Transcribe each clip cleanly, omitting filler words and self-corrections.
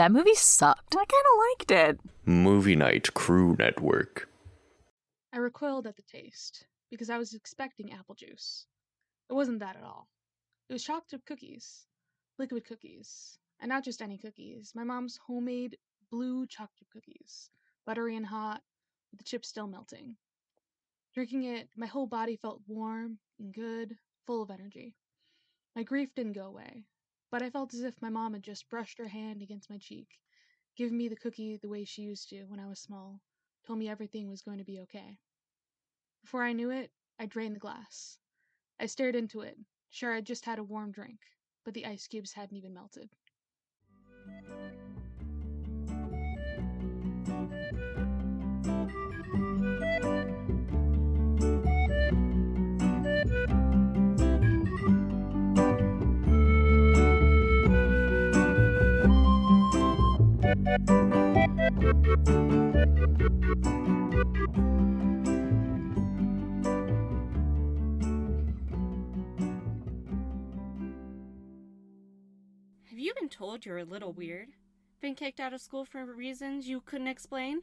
That movie sucked. I kind of liked it. Movie Night Crew Network. I recoiled at the taste, because I was expecting apple juice. It wasn't that at all. It was chocolate chip cookies. Liquid cookies. And not just any cookies. My mom's homemade blue chocolate chip cookies. Buttery and hot, with the chips still melting. Drinking it, my whole body felt warm and good, full of energy. My grief didn't go away, but I felt as if my mom had just brushed her hand against my cheek, given me the cookie the way she used to when I was small, told me everything was going to be okay. Before I knew it, I drained the glass. I stared into it, sure I'd just had a warm drink, but the ice cubes hadn't even melted. Have you been told you're a little weird? Been kicked out of school for reasons you couldn't explain?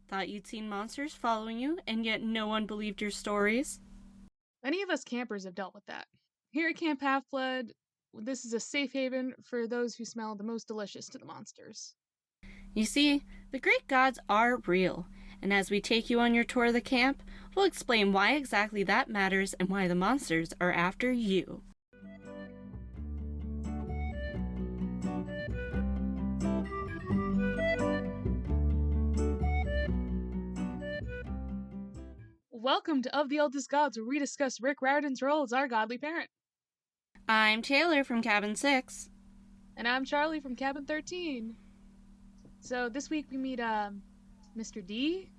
Thought you'd seen monsters following you, and yet no one believed your stories? Many of us campers have dealt with that. Here at Camp Half-Blood, this is a safe haven for those who smell the most delicious to the monsters. You see, the Greek gods are real, and as we take you on your tour of the camp, we'll explain why exactly that matters and why the monsters are after you. Welcome to Of the Eldest Gods, where we discuss Rick Riordan's role as our godly parent. I'm Taylor from Cabin 6. And I'm Charlie from Cabin 13. So this week we meet, Mr. D?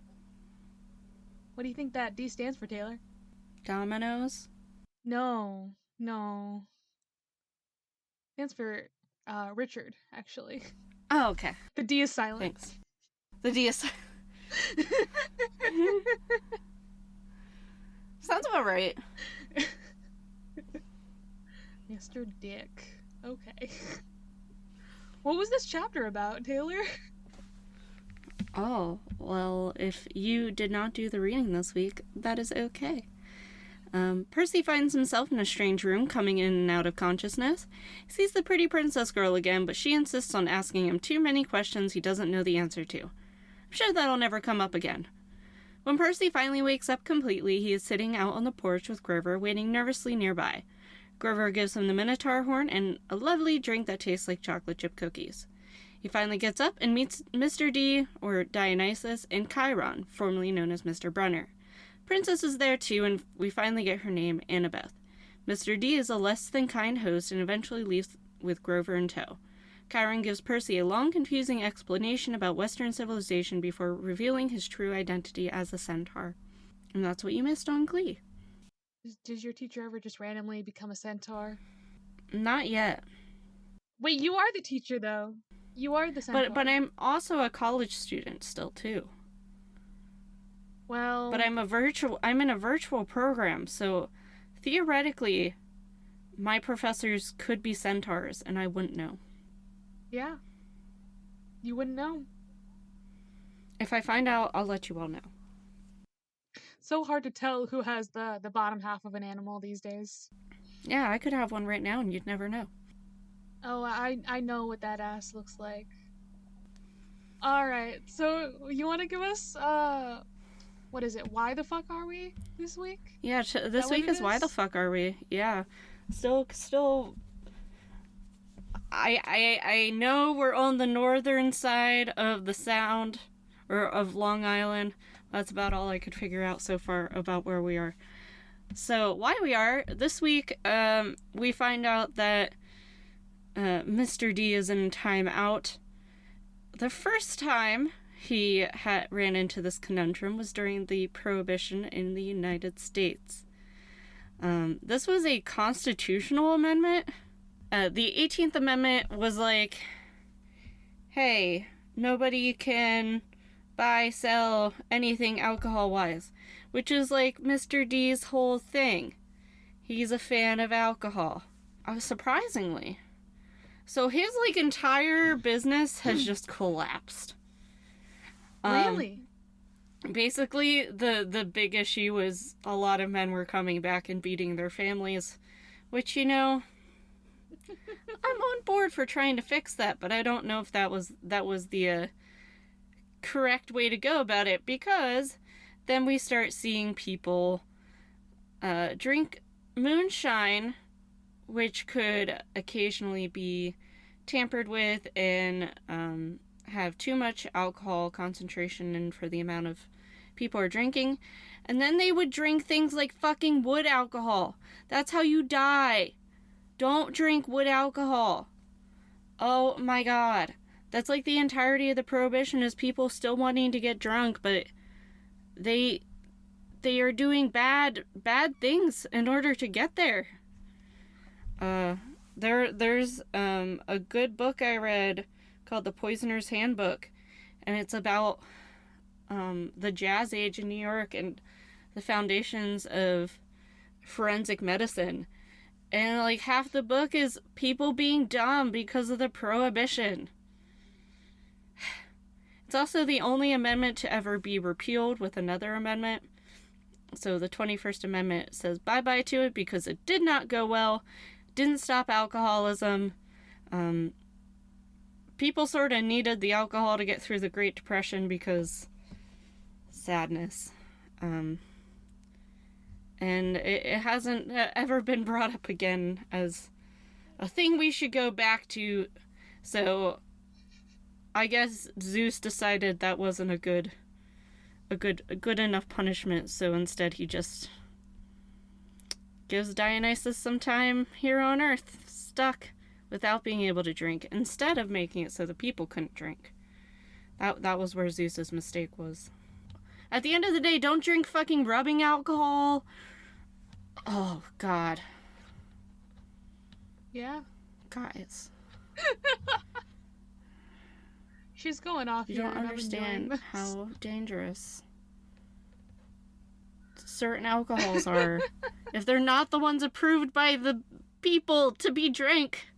What do you think that D stands for, Taylor? Dominoes? No. Stands for, Richard, actually. Oh, okay. The D is silent. Thanks. The D is... Sounds about right. Mr. Dick. Okay. What was this chapter about, Taylor? Oh, well, if you did not do the reading this week, that is okay. Percy finds himself in a strange room, coming in and out of consciousness. He sees the pretty princess girl again, but she insists on asking him too many questions he doesn't know the answer to. I'm sure that'll never come up again. When Percy finally wakes up completely, he is sitting out on the porch with Grover, waiting nervously nearby. Grover gives him the Minotaur horn and a lovely drink that tastes like chocolate chip cookies. He finally gets up and meets Mr. D, or Dionysus, and Chiron, formerly known as Mr. Brunner. Princess is there too, and we finally get her name, Annabeth. Mr. D is a less than kind host and eventually leaves with Grover in tow. Chiron gives Percy a long, confusing explanation about Western civilization before revealing his true identity as a centaur. And that's what you missed on Glee. Did your teacher ever just randomly become a centaur? Not yet. Wait, you are the teacher, though. You are the centaur. But I'm also a college student still, too. Well... But I'm in a virtual program, so theoretically, my professors could be centaurs, and I wouldn't know. Yeah. You wouldn't know. If I find out, I'll let you all know. So hard to tell who has the bottom half of an animal these days. Yeah, I could have one right now and you'd never know. Oh, I know what that ass looks like. Alright, so you want to give us, what is it? Why the fuck are we this week? Yeah, this week is Why the Fuck Are We? Yeah. Still... I know we're on the northern side of the Sound, or of Long Island. That's about all I could figure out so far about where we are. So, why we are, this week, we find out that Mr. D is in time out. The first time he ran into this conundrum was during the Prohibition in the United States. This was a constitutional amendment. The 18th Amendment was like, hey, nobody can buy, sell anything alcohol-wise, which is like Mr. D's whole thing. He's a fan of alcohol. Surprisingly. So his, like, entire business has just collapsed. Really? Basically, the big issue was a lot of men were coming back and beating their families, which, you know, I'm on board for trying to fix that, but I don't know if that was the correct way to go about it, because then we start seeing people drink moonshine, which could occasionally be tampered with and have too much alcohol concentration and for the amount of people are drinking. And then they would drink things like fucking wood alcohol. That's how you die. Don't drink wood alcohol. Oh my god. That's like the entirety of the Prohibition, is people still wanting to get drunk, but they are doing bad things in order to get there. There's a good book I read called The Poisoner's Handbook, and it's about the Jazz Age in New York and the foundations of forensic medicine. And, like, half the book is people being dumb because of the Prohibition. It's also the only amendment to ever be repealed with another amendment. So the 21st Amendment says bye-bye to it because it did not go well, didn't stop alcoholism. People sort of needed the alcohol to get through the Great Depression because sadness. And it hasn't ever been brought up again as a thing we should go back to. So I guess Zeus decided that wasn't a good enough punishment, so instead he just gives Dionysus some time here on Earth, stuck without being able to drink, instead of making it so the people couldn't drink. That was where Zeus's mistake was. At the end of the day, don't drink fucking rubbing alcohol. Oh, God. Yeah. Guys. She's going off. You don't understand how dangerous certain alcohols are. If they're not the ones approved by the people to be drank,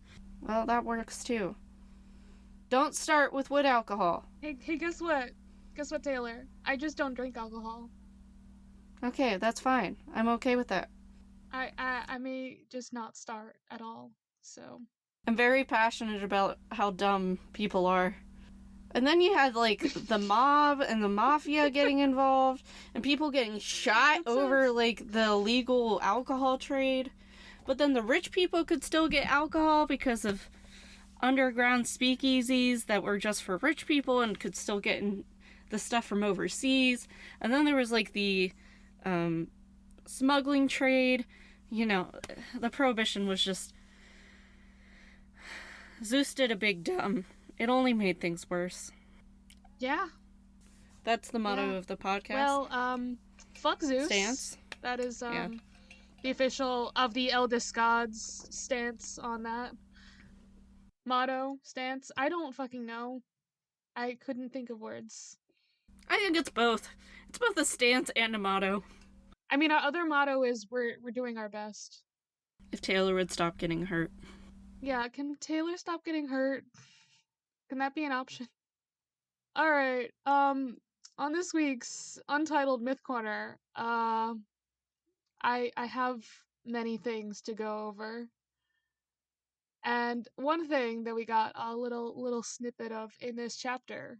well, that works too. Don't start with wood alcohol. Hey, guess what? Guess what, Taylor? I just don't drink alcohol. Okay, that's fine. I'm okay with that. I may just not start at all, so. I'm very passionate about how dumb people are. And then you had, like, the mob and the mafia getting involved, and people getting shot over, like, the illegal alcohol trade. But then the rich people could still get alcohol because of underground speakeasies that were just for rich people and could still get the stuff from overseas. And then there was, like, the smuggling trade. You know, the Prohibition was just... Zeus did a big dumb. It only made things worse. Yeah. That's the motto of the podcast. Well, fuck Zeus. Stance. That is, the official of the eldest gods stance on that. Motto, stance. I don't fucking know. I couldn't think of words. I think it's both. It's both a stance and a motto. I mean, our other motto is we're doing our best. If Taylor would stop getting hurt. Yeah, can Taylor stop getting hurt? Can that be an option? Alright, on this week's Untitled Myth Corner, I have many things to go over. And one thing that we got a little snippet of in this chapter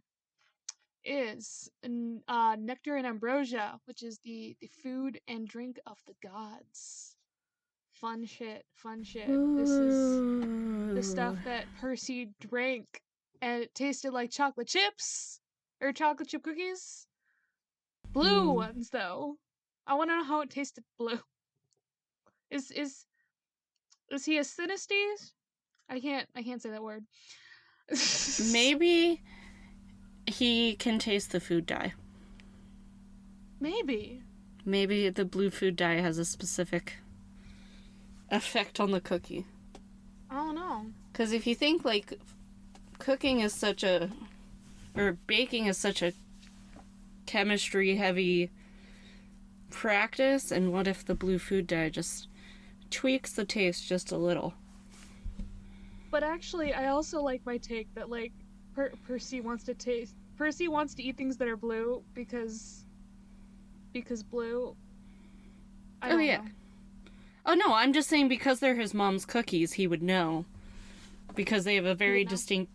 is Nectar and Ambrosia, which is the food and drink of the gods. Fun shit. Ooh. This is the stuff that Percy drank, and it tasted like chocolate chips, or chocolate chip cookies. Blue ones, though. I want to know how it tasted blue. Is he a synesthete? I can't say that word. Maybe he can taste the food dye. Maybe the blue food dye has a specific effect on the cookie. I don't know. Because if you think, like, baking is such a chemistry-heavy practice, and what if the blue food dye just tweaks the taste just a little? But actually, I also like my take that, like, Percy wants to eat things that are blue because blue. I don't know. Oh no, I'm just saying because they're his mom's cookies, he would know. Because they have a very distinct...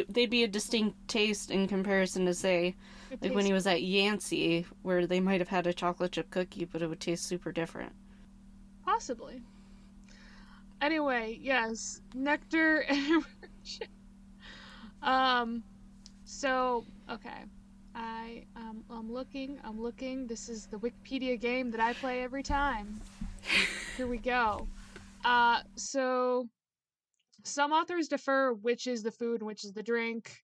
they'd be a distinct taste in comparison to, say, like when he was at Yancey, where they might have had a chocolate chip cookie, but it would taste super different. Possibly. Anyway, yes, Nectar and Ambrosia. So, okay. I'm looking. This is the Wikipedia game that I play every time. Here we go. So some authors defer which is the food and which is the drink.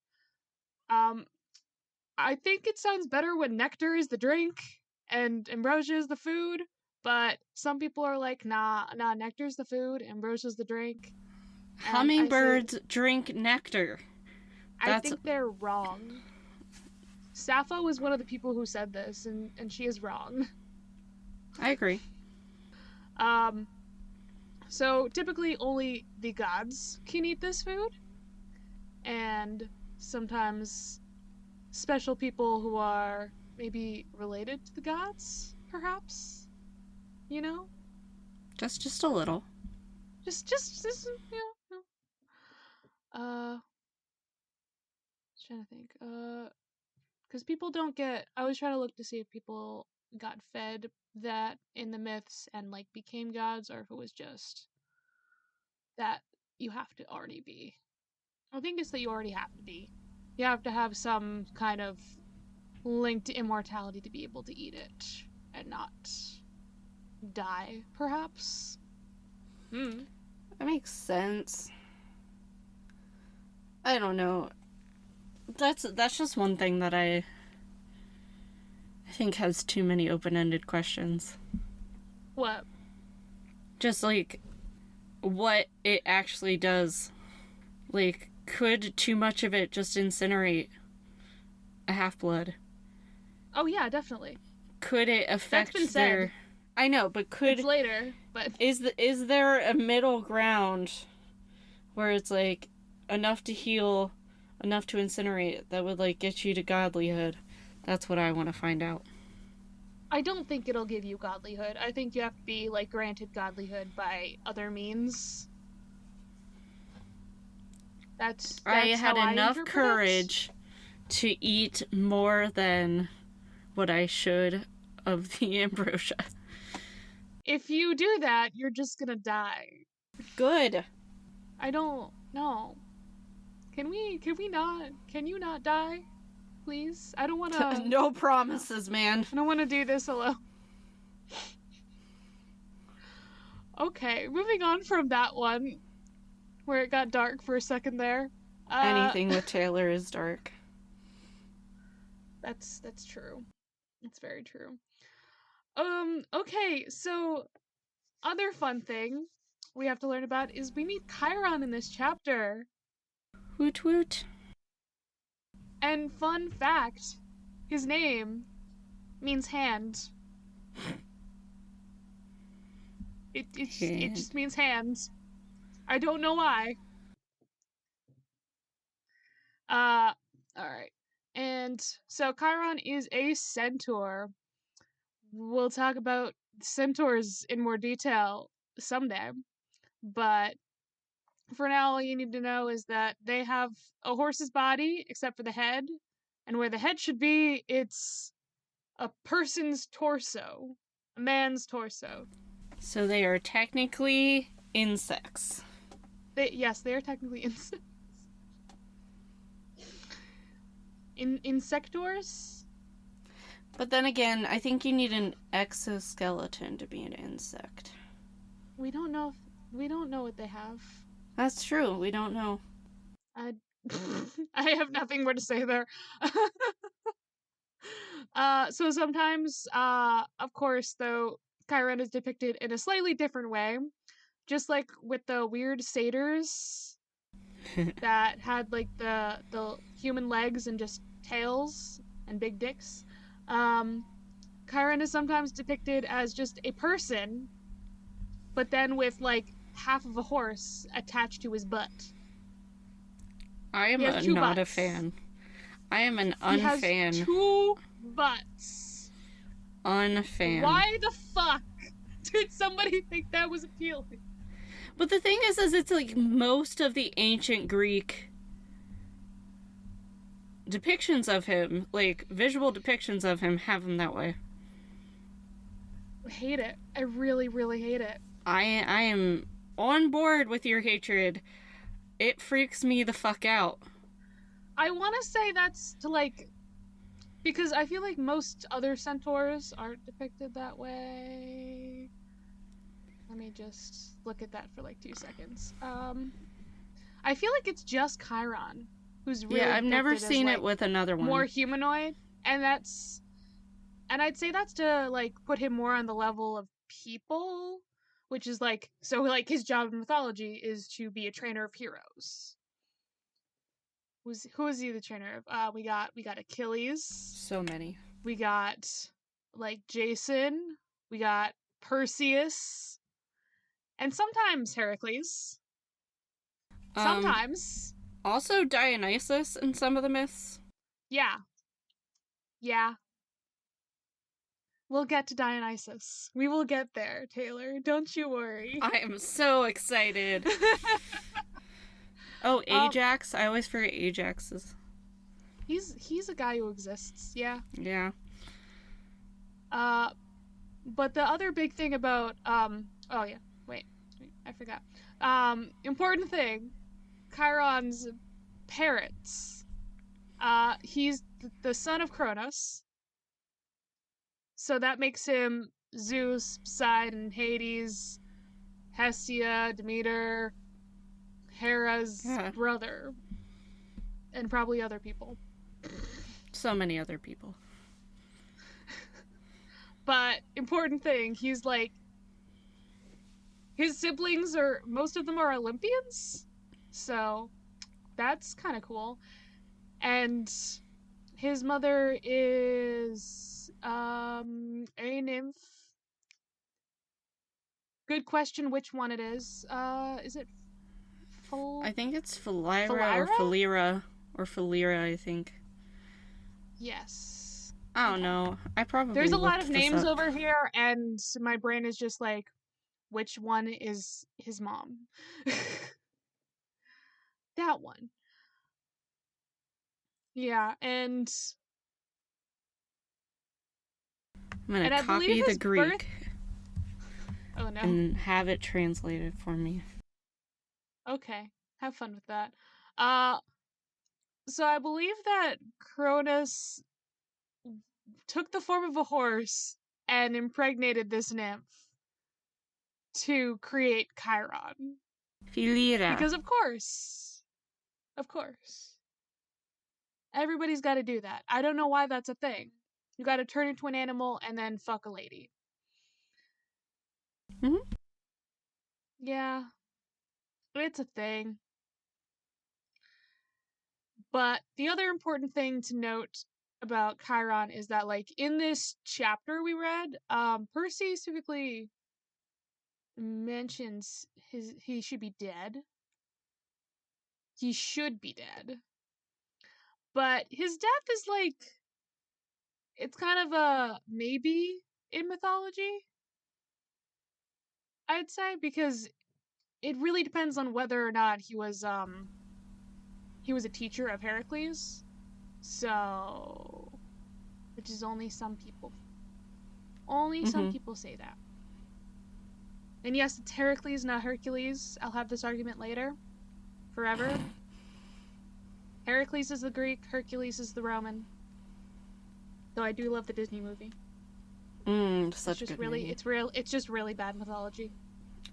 I think it sounds better when nectar is the drink and ambrosia is the food, but some people are like, nah, nectar's the food, ambrosia's the drink. Hummingbirds drink nectar. I think they're wrong. Sappho was one of the people who said this, and she is wrong. I agree. So typically only the gods can eat this food, and sometimes special people who are maybe related to the gods, perhaps. You know? Just a little. Just yeah. Trying to think. Because people don't get. I was trying to look to see if people got fed that in the myths and like became gods, or if it was just that you have to already be. I think it's that you already have to be. You have to have some kind of link to immortality to be able to eat it and not die, perhaps. That makes sense. I don't know. That's just one thing that I think has too many open-ended questions. What? Just like what it actually does. Like, could too much of it just incinerate a half-blood? Oh yeah, definitely. Could it affect That's been their... said. I know, but could... It's later, but... Is there a middle ground where it's, like, enough to heal, enough to incinerate, that would, like, get you to godlyhood? That's what I want to find out. I don't think it'll give you godlyhood. I think you have to be, like, granted godlyhood by other means. That's I had how enough I courage to eat more than what I should of the ambrosia. If you do that, you're just gonna die. Good. I don't know. Can you not die? Please? I don't wanna... No promises, man. I don't wanna do this alone. Okay, moving on from that one, where it got dark for a second there. Anything with Taylor is dark. That's true. That's very true. Okay, so other fun thing we have to learn about is we meet Chiron in this chapter. Woot woot. And fun fact, his name means hand. It just means hands. I don't know why. Alright. And so Chiron is a centaur. We'll talk about centaurs in more detail someday. But for now, all you need to know is that they have a horse's body, except for the head. And where the head should be, it's a person's torso. A man's torso. So they are technically insects. Yes, they are technically insects. Insectors? But then again, I think you need an exoskeleton to be an insect. We don't know what they have. That's true. We don't know. I have nothing more to say there. So sometimes, of course, though, Chiron is depicted in a slightly different way. Just like with the weird satyrs that had, like, the human legs and just tails and big dicks. Chiron is sometimes depicted as just a person, but then with, like, half of a horse attached to his butt. I am He has two not a butts. fan. I am an He has unfan. 2 butts. Unfan. Why the fuck did somebody think that was appealing? But the thing is it's like most of the ancient Greek depictions of him, like visual depictions of him, have him that way. I hate it. I really, really hate it. I am on board with your hatred. It freaks me the fuck out. I want to say that's to like, because I feel like most other centaurs aren't depicted that way. Let me just look at that for like 2 seconds. I feel like it's just Chiron who's really I've never depicted seen as, it with another one. more humanoid, and I'd say that's to like put him more on the level of people, which is like, so like his job in mythology is to be a trainer of heroes. Who is he the trainer of? We got Achilles. So many. We got like Jason. We got Perseus, and sometimes Hercules. Sometimes. Also Dionysus in some of the myths. Yeah. We'll get to Dionysus. We will get there, Taylor. Don't you worry. I am so excited. Oh, Ajax. I always forget Ajax's. He's a guy who exists, yeah. Yeah. But the other big thing about oh yeah, wait, I forgot. Important thing, Chiron's parents. He's the son of Kronos. So that makes him Zeus, Poseidon, Hades, Hestia, Demeter, Hera's brother, and probably other people. So many other people. But important thing, he's like, his siblings most of them are Olympians, so that's kind of cool. And his mother is a nymph. Good question which one it is. Is it I think it's Philyra Philyra? or Philyra or Philyra, I think. Yes. I don't know. I probably There's a lot looked of this names up. over here, and my brain is just like, which one is his mom? That one. Yeah, and I'm gonna I copy believe the his Greek oh no. and have it translated for me. Okay, have fun with that. So I believe that Cronus took the form of a horse and impregnated this nymph to create Chiron. Philyra. Because of course. Everybody's got to do that. I don't know why that's a thing. You got to turn into an animal and then fuck a lady. Mm-hmm. Yeah. It's a thing. But the other important thing to note about Chiron is that, like, in this chapter we read, Percy specifically mentions he should be dead. He should be dead. But his death is like, it's kind of a maybe in mythology, I'd say, because it really depends on whether or not he was a teacher of Hercules. So, which is only some people. Some people say that. And yes, it's Heracles, not Hercules. I'll have this argument later. Forever. Heracles is the Greek, Hercules is the Roman. Though I do love the Disney movie. Such a good movie. It's just really bad mythology.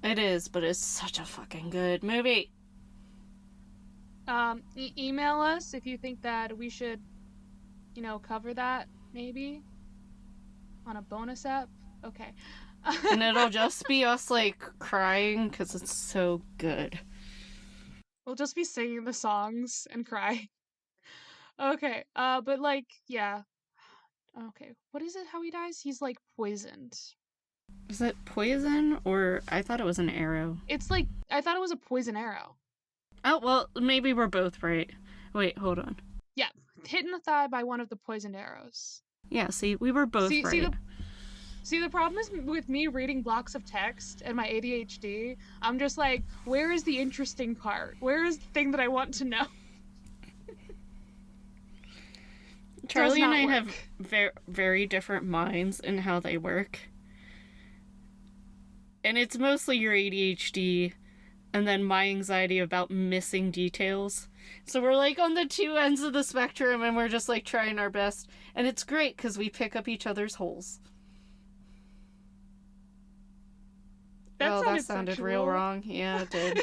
It is, but it's such a fucking good movie. Email us if you think that we should, cover that, maybe. On a bonus app. Okay. And it'll just be us, like, crying, because it's so good. We'll just be singing the songs and cry. Okay, but, like, yeah. Okay, what is it, how he dies? He's, like, poisoned. Is it poison, or I thought it was an arrow? It's, like, I thought it was a poison arrow. Oh, well, maybe we're both right. Wait, hold on. Yeah, hit in the thigh by one of the poisoned arrows. Yeah, see, we were both right. See, the problem is with me reading blocks of text and my ADHD, I'm just like, where is the interesting part? Where is the thing that I want to know? Charlie and I have very different minds in how they work. And it's mostly your ADHD and then my anxiety about missing details. So we're like on the two ends of the spectrum and we're just like trying our best. And it's great because we pick up each other's holes. That sounded real wrong. Yeah, it did.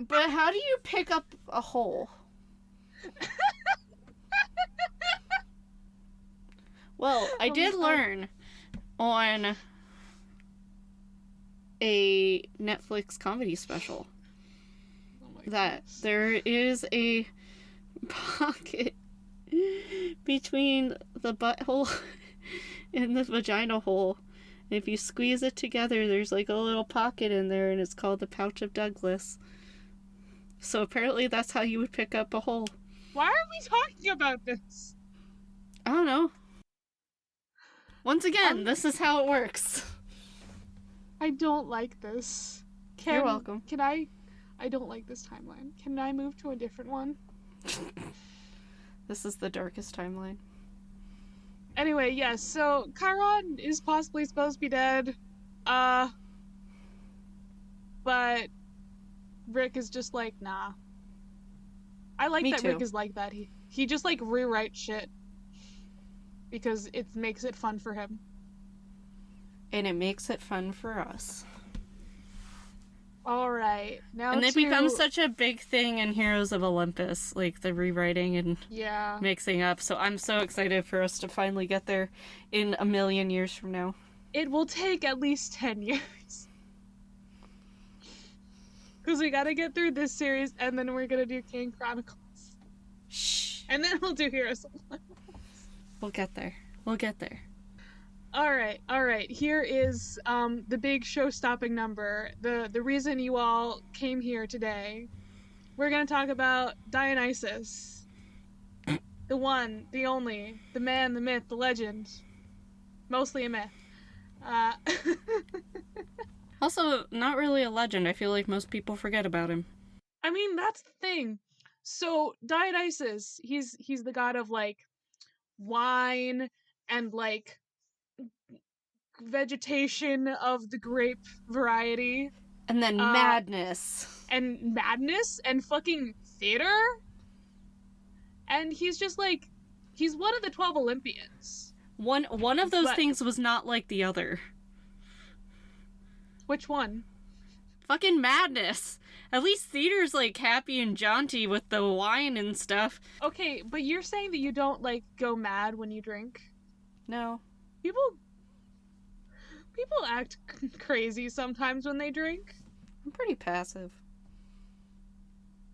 but how do you pick up a hole? Well, I did learn on a Netflix comedy special that there is a pocket between the butthole and the vagina hole. And if you squeeze it together, there's like a little pocket in there, and it's called the pouch of Douglas. So apparently that's how you would pick up a hole. Why are we talking about this? I don't know. Once again, this is how it works. I don't like this. You're welcome. Can I don't like this timeline. Can I move to a different one? This is the darkest timeline. Anyway, yes, so Chiron is possibly supposed to be dead. But Rick is just like, nah. I like that Rick is like that. He just like rewrites shit. Because it makes it fun for him. And it makes it fun for us. Alright, now and it becomes such a big thing in Heroes of Olympus, like the rewriting and mixing up. So I'm so excited for us to finally get there in a million years from now. It will take at least 10 years. Because we gotta get through this series, and then we're gonna do King Chronicles. Shh. And then we'll do Heroes of Olympus. We'll get there. We'll get there. Alright. Here is the big show-stopping number. The reason you all came here today. We're gonna talk about Dionysus. The one, the only, the man, the myth, the legend. Mostly a myth. Also, not really a legend. I feel like most people forget about him. I mean, that's the thing. So, Dionysus, he's the god of, like, wine and like vegetation of the grape variety, and then madness and fucking theater, and he's just like, he's one of the 12 Olympians. One of those things was not like the other. Which one? Fucking madness. At least theater's like happy and jaunty with the wine and stuff. Okay, but you're saying that you don't like go mad when you drink? No. People act crazy sometimes when they drink. I'm pretty passive.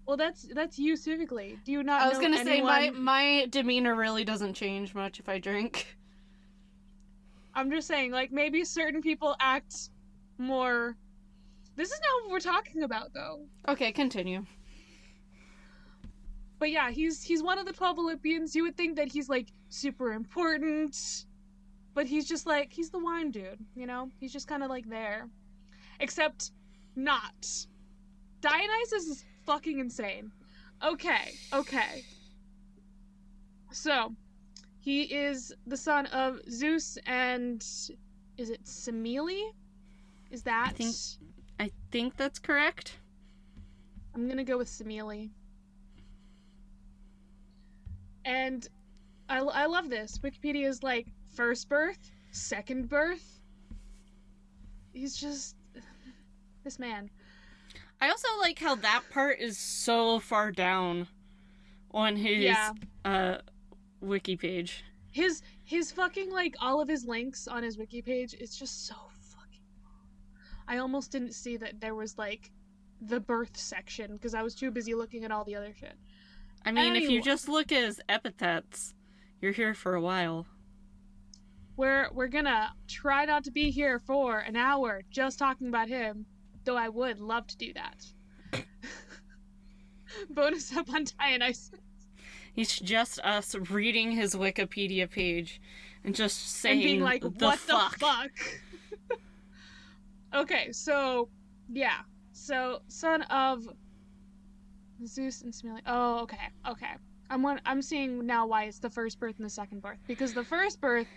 Well, that's you specifically. Do you not know I was gonna anyone... say, my demeanor really doesn't change much if I drink. I'm just saying, like, maybe certain people act more... This is not what we're talking about, though. Okay, continue. But yeah, he's one of the 12 Olympians. You would think that he's, like, super important. But he's just, like, he's the wine dude, you know? He's just kind of, like, there. Except not. Dionysus is fucking insane. Okay. So, he is the son of Zeus and... Is it Semele? Is that... I think that's correct. I'm gonna go with Semele. And I love this. Wikipedia is like, first birth, second birth. He's just... this man. I also like how that part is so far down on his wiki page. His fucking, like, all of his links on his wiki page is just so fucking long. I almost didn't see that there was, like, the birth section, because I was too busy looking at all the other shit. I mean, if you just look at his epithets, you're here for a while. We're gonna try not to be here for an hour just talking about him, though I would love to do that. Bonus up on Dionysus. He's just us reading his Wikipedia page and just saying And being like, the what fuck. the fuck? Okay, so, yeah. So, son of Zeus and Semele. Oh, okay. I'm seeing now why it's the first birth and the second birth. Because the first birth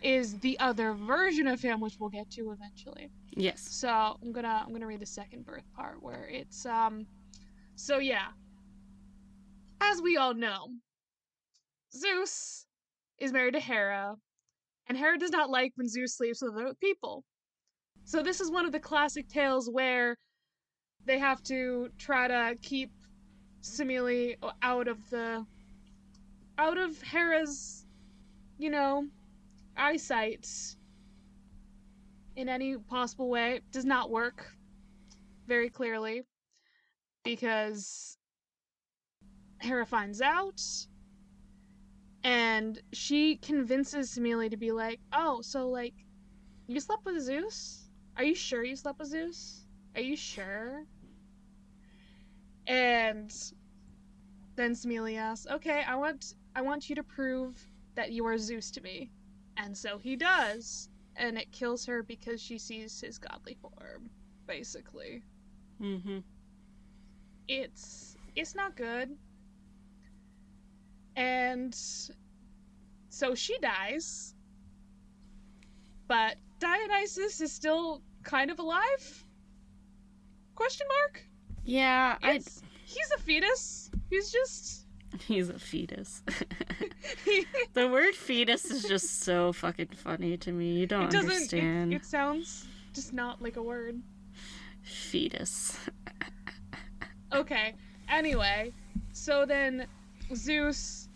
is the other version of him, which we'll get to eventually. Yes. So I'm gonna read the second birth part where it's so yeah. As we all know, Zeus is married to Hera, and Hera does not like when Zeus sleeps with other people. So this is one of the classic tales where they have to try to keep Semele out of Hera's, eyesight in any possible way. Does not work very clearly because Hera finds out and she convinces Semele to be like, oh, so like you slept with Zeus? Are you sure you slept with Zeus? Are you sure? And then Semele asks, okay, I want you to prove that you are Zeus to me. And so he does. And it kills her because she sees his godly form, basically. Mm-hmm. It's not good. And so she dies. But Dionysus is still kind of alive? Question mark? Yeah, he's a fetus. He's a fetus. The word fetus is just so fucking funny to me. You don't understand. It sounds just not like a word. Fetus. Okay. Anyway, so then Zeus.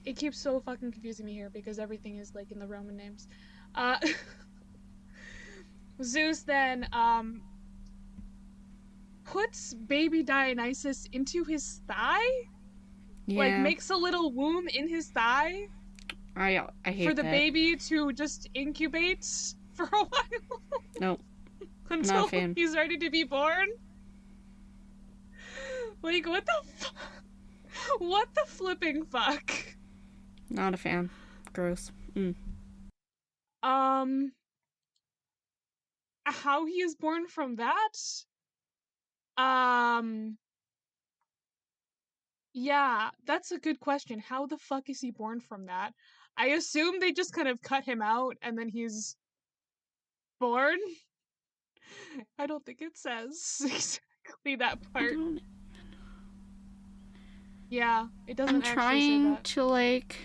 It keeps so fucking confusing me here because everything is like in the Roman names. Zeus then puts baby Dionysus into his thigh. Yeah. Like makes a little womb in his thigh. I hate for the that. baby to just incubate for a while. Nope. Until Not a fan. he's ready to be born. Like, what the what the flipping fuck? Not a fan. Gross. How he is born from that? Yeah, that's a good question. How the fuck is he born from that? I assume they just kind of cut him out and then he's born. I don't think it says exactly that part. Yeah, it doesn't I'm actually trying say that. to, like,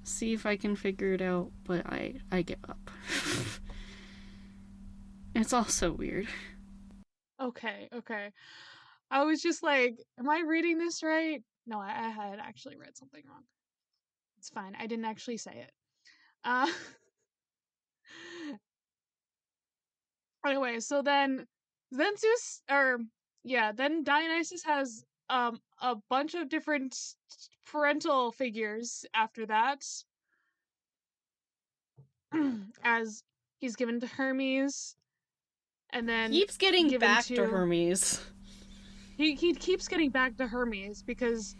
see if I can figure it out, but I give up. It's all so weird. Okay. I was just like, am I reading this right? No, I had actually read something wrong. It's fine. I didn't actually say it. Anyway, so then Zeus, then Dionysus has a bunch of different parental figures after that. As he's given to Hermes, and then Keeps getting given back to Hermes. He keeps getting back to Hermes because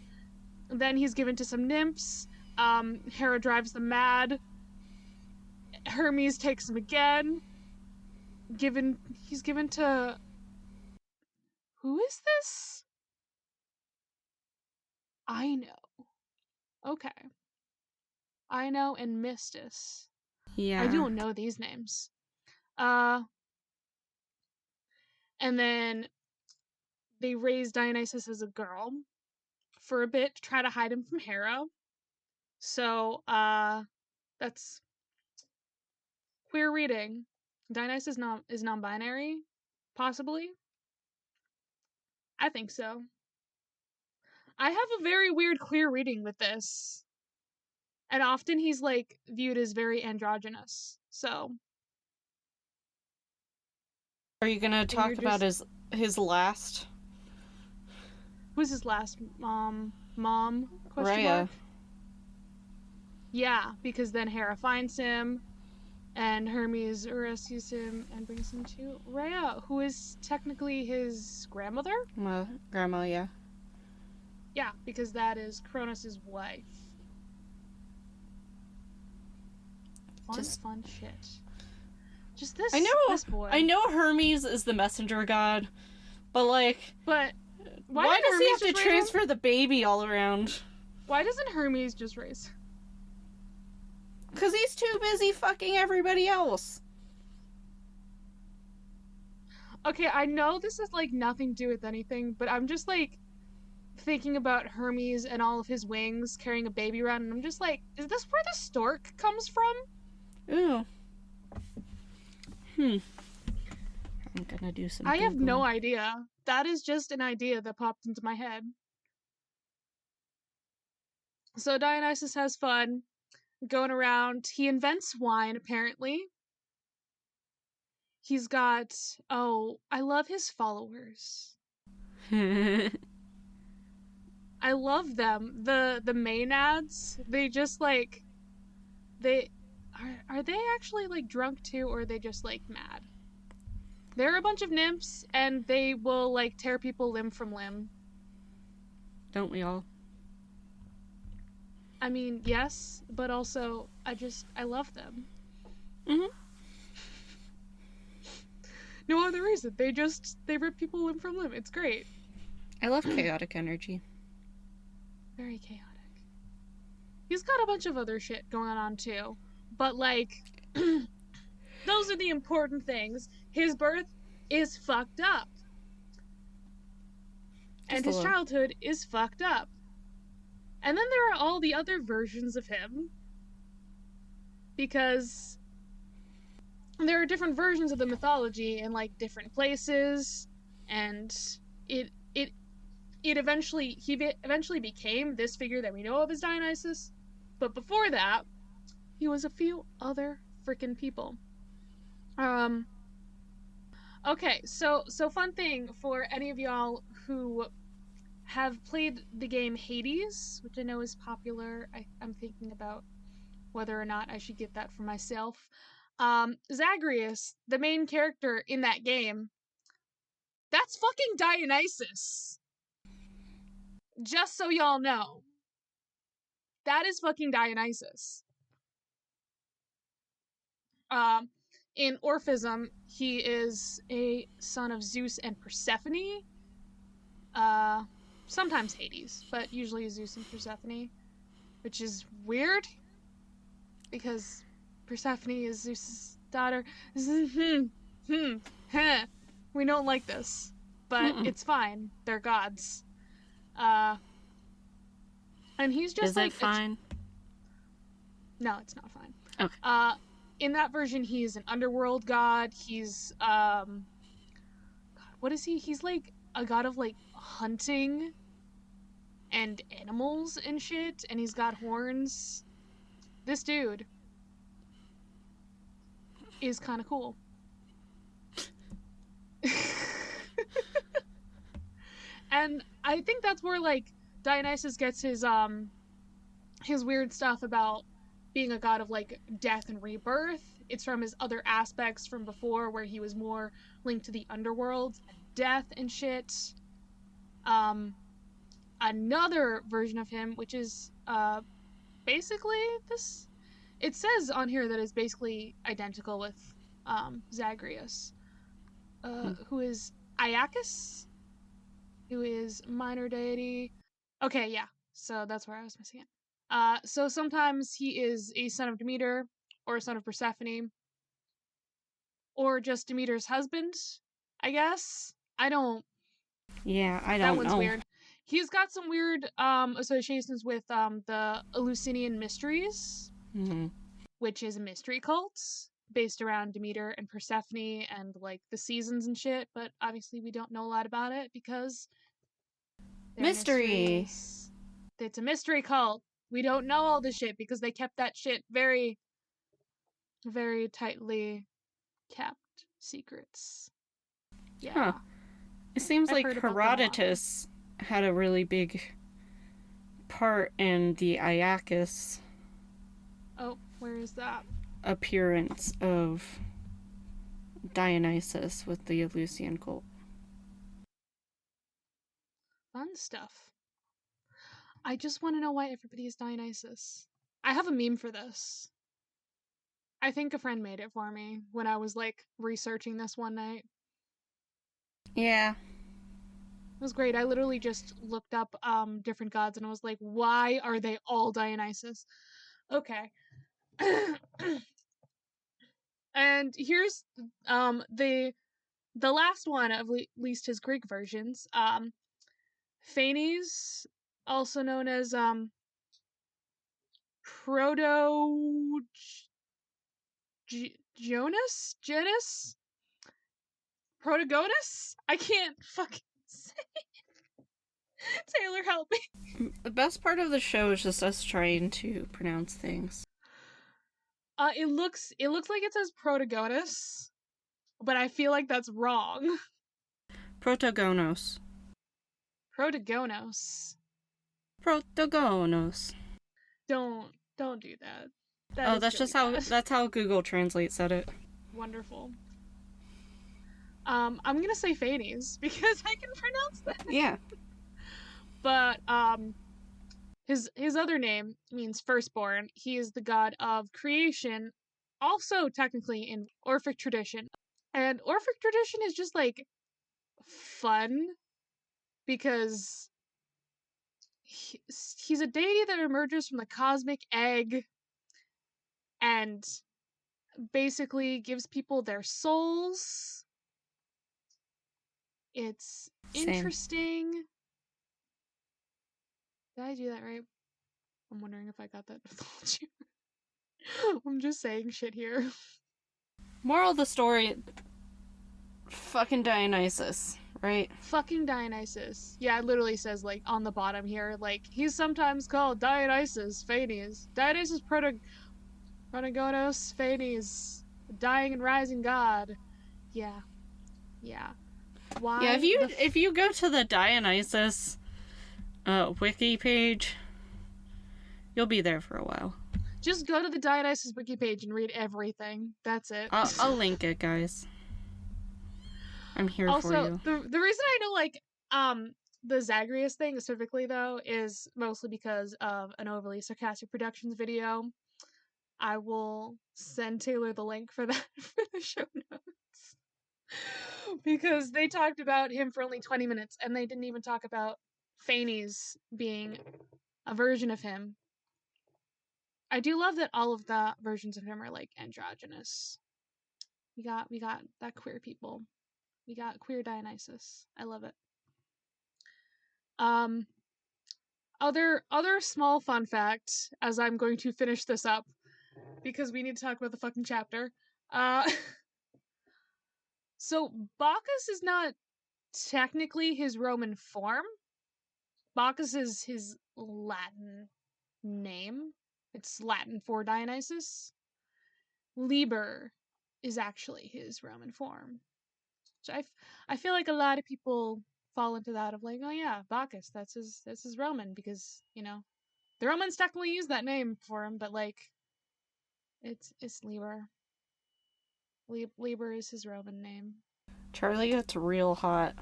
then he's given to some nymphs. Hera drives them mad. Hermes takes him again. He's given to... Who is this? Ino. Okay. Ino and Mystis. Yeah. I don't know these names. And then they raise Dionysus as a girl for a bit to try to hide him from Hera. So, that's queer reading. Dionysus is non-binary, possibly. I think so. I have a very weird queer reading with this, and often he's like viewed as very androgynous. So, are you gonna talk about his last? Who's his last mom? Question Rhea. mark? Yeah, because then Hera finds him, And Hermes rescues him and brings him to Rhea, who is technically his grandmother? Well, grandma, yeah. Yeah, because that is Cronus' wife. Fun shit. Just this. This boy. I know Hermes is the messenger god, but like. But why does he have to transfer the baby all around? Why doesn't Hermes just raise? Because he's too busy fucking everybody else. Okay, I know this is like nothing to do with anything, but I'm just like thinking about Hermes and all of his wings carrying a baby around, and I'm just like, is this where the stork comes from? Ooh. I'm gonna do some I have Googling. no idea. That is just an idea that popped into my head. So Dionysus has fun going around. He invents wine, apparently. He's got, I love his followers. I love them. The Maenads, they just like, are they actually like drunk too, or are they just like mad? They're a bunch of nymphs, and they will like tear people limb from limb. Don't we all? I mean, yes, but also I love them. Mm-hmm. No other reason. They rip people limb from limb. It's great. I love chaotic energy. Very chaotic. He's got a bunch of other shit going on too. But like those are the important things. His birth is fucked up. And his childhood is fucked up. And then there are all the other versions of him. Because there are different versions of the mythology in like different places, and he eventually became this figure that we know of as Dionysus. But before that, he was a few other freaking people. Okay, so fun thing for any of y'all who have played the game Hades, which I know is popular. I'm thinking about whether or not I should get that for myself. Zagreus, the main character in that game, that's fucking Dionysus. Just so y'all know. That is fucking Dionysus. In Orphism, he is a son of Zeus and Persephone. Sometimes Hades, but usually Zeus and Persephone, which is weird because Persephone is Zeus' daughter. We don't like this, but it's fine. They're gods. And he's just is it fine? No, it's not fine. Okay. In that version, he's an underworld god. He's God, what is he? He's like a god of like hunting and animals and shit, and he's got horns. This dude is kind of cool. And I think that's where like Dionysus gets his weird stuff about being a god of like death and rebirth. It's from his other aspects from before, where he was more linked to the underworld and death and shit. Another version of him, which is basically this, it says on here that it's basically identical with Zagreus, who is Iacchus, who is minor deity. Okay, yeah, so that's where I was missing it. So sometimes he is a son of Demeter, or a son of Persephone, or just Demeter's husband, I guess. I don't That one's know. weird. He's got some weird associations with the Eleusinian Mysteries, which is a mystery cult based around Demeter and Persephone and like the seasons and shit, but obviously we don't know a lot about it because mystery. It's a mystery cult. We don't know all this shit because they kept that shit very, very tightly kept secrets. Yeah. Huh. It seems like Herodotus had a really big part in the Iacchus. Oh, where is that? appearance of Dionysus with the Eleusinian cult. Fun stuff. I just want to know why everybody is Dionysus. I have a meme for this. I think a friend made it for me when I was, like, researching this one night. Yeah. It was great. I literally just looked up different gods and I was like, why are they all Dionysus? Okay. And here's the last one of least his Greek versions. Phanes, also known as Proto Jonas? Protagonus? I can't fucking say it. Taylor, help me. The best part of the show is just us trying to pronounce things. It looks like it says Protagonus, but I feel like that's wrong. Protagonos. Protagonos. Protagonos. Don't do that. That's how Google Translate said it. Wonderful. I'm gonna say Phanes because I can pronounce that. Yeah. But his other name means firstborn. He is the god of creation, also technically in Orphic tradition. And Orphic tradition is just like fun because he's a deity that emerges from the cosmic egg and basically gives people their souls. It's interesting. Did I do that right? I'm wondering if I got that mythology. I'm just saying shit here. Moral of the story, fucking Dionysus, right? Fucking Dionysus. Yeah, it literally says, like, on the bottom here, like, he's sometimes called Dionysus, Phanes. Dionysus Protagonos, Phanes. Dying and rising god. Yeah. Why? Yeah, if you go to the Dionysus wiki page, you'll be there for a while. Just go to the Dionysus wiki page and read everything. That's it. I'll link it, guys. I'm here for you. Also, the reason I know, like, the Zagreus thing specifically, though, is mostly because of an overly sarcastic productions video. I will send Taylor the link for that for the show notes. Because they talked about him for only 20 minutes, and they didn't even talk about Phanes being a version of him. I do love that all of the versions of him are, like, androgynous. We got that queer people. We got queer Dionysus. I love it. Other small fun fact, as I'm going to finish this up, because we need to talk about the fucking chapter. So Bacchus is not technically his Roman form. Bacchus is his Latin name. It's Latin for Dionysus. Liber is actually his Roman form. Which I feel like a lot of people fall into that of like, oh yeah, Bacchus, that's his Roman, because, you know, the Romans technically use that name for him, but like it's Liber. Liber is his Roman name. Charlie gets real hot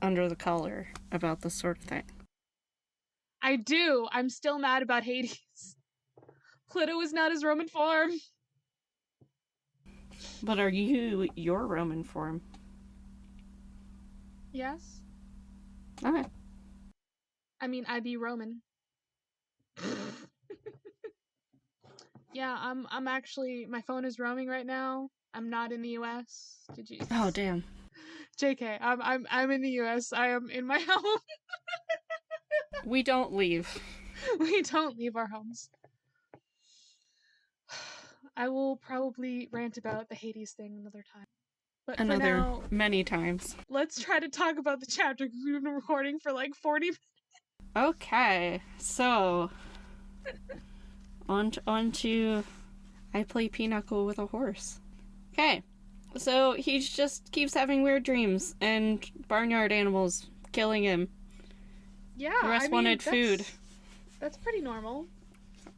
under the collar about this sort of thing. I do. I'm still mad about Hades. Pluto is not his Roman form. But are you your Roman form? Yes. Okay. I mean, I be Roman. Yeah, I'm actually, my phone is roaming right now. I'm not in the US. Did you? Oh, damn. JK, I'm in the US. I am in my home. We don't leave. We don't leave our homes. I will probably rant about the Hades thing another time. But for now, many times. Let's try to talk about the chapter because we've been recording for like 40 minutes. Okay, so on to I play Pinochle with a horse. Okay, so he just keeps having weird dreams and barnyard animals killing him. Yeah, the rest wanted food. That's pretty normal.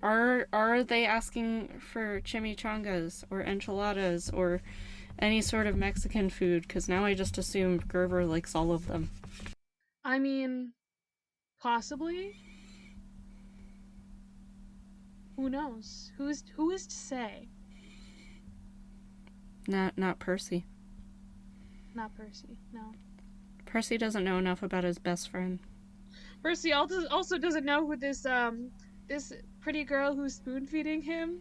Are they asking for chimichangas or enchiladas or any sort of Mexican food? Because now I just assumed Gerber likes all of them. I mean, possibly. Who knows? Who is to say? Not Percy. Not Percy. No. Percy doesn't know enough about his best friend. Percy also doesn't know who this pretty girl who's spoon feeding him.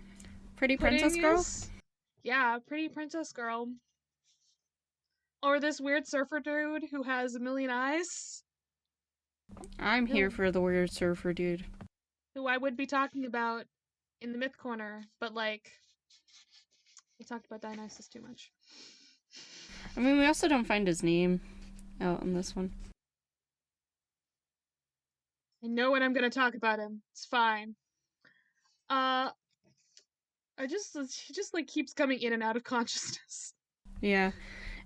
Pretty princess girl? Yeah, pretty princess girl. Or this weird surfer dude who has a million eyes. I'm here for the weird surfer dude. Who I would be talking about in the myth corner, but like, we talked about Dionysus too much. I mean, we also don't find his name out in this one. I know when I'm gonna talk about him. It's fine. He just like keeps coming in and out of consciousness. Yeah.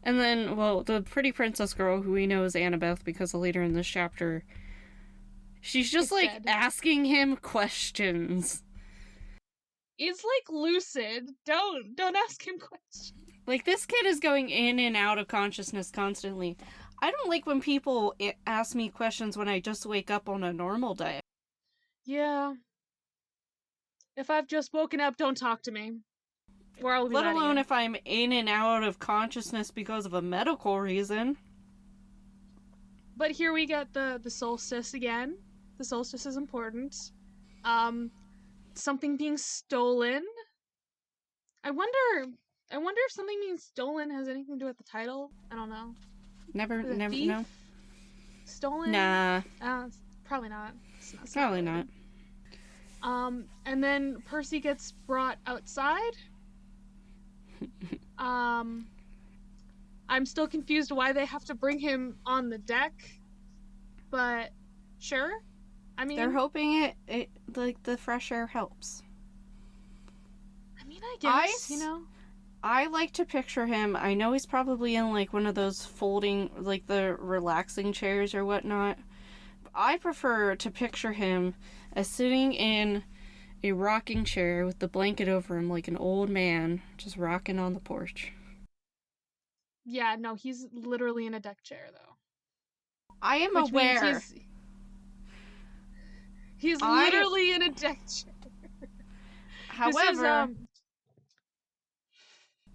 And then, well, the pretty princess girl, who we know is Annabeth because later in this chapter, she's just like asking him questions. It's like lucid. Don't ask him questions. Like, this kid is going in and out of consciousness constantly. I don't like when people ask me questions when I just wake up on a normal day. Yeah. If I've just woken up, don't talk to me. Or I'll be Let mad at alone you. if I'm in and out of consciousness because of a medical reason. But here we get the solstice again. The solstice is important. Something being stolen. I wonder if something being stolen has anything to do with the title. I don't know. Never thief? know. Stolen? Nah. Probably not. It's Probably not. And then Percy gets brought outside. I'm still confused why they have to bring him on the deck. But sure. I mean, they're hoping it like the fresh air helps. I mean, I guess, I like to picture him. I know he's probably in like one of those folding, like the relaxing chairs or whatnot. I prefer to picture him as sitting in a rocking chair with the blanket over him like an old man, just rocking on the porch. Yeah, no, he's literally in a deck chair, though. I am aware. He's literally in a deck chair. However,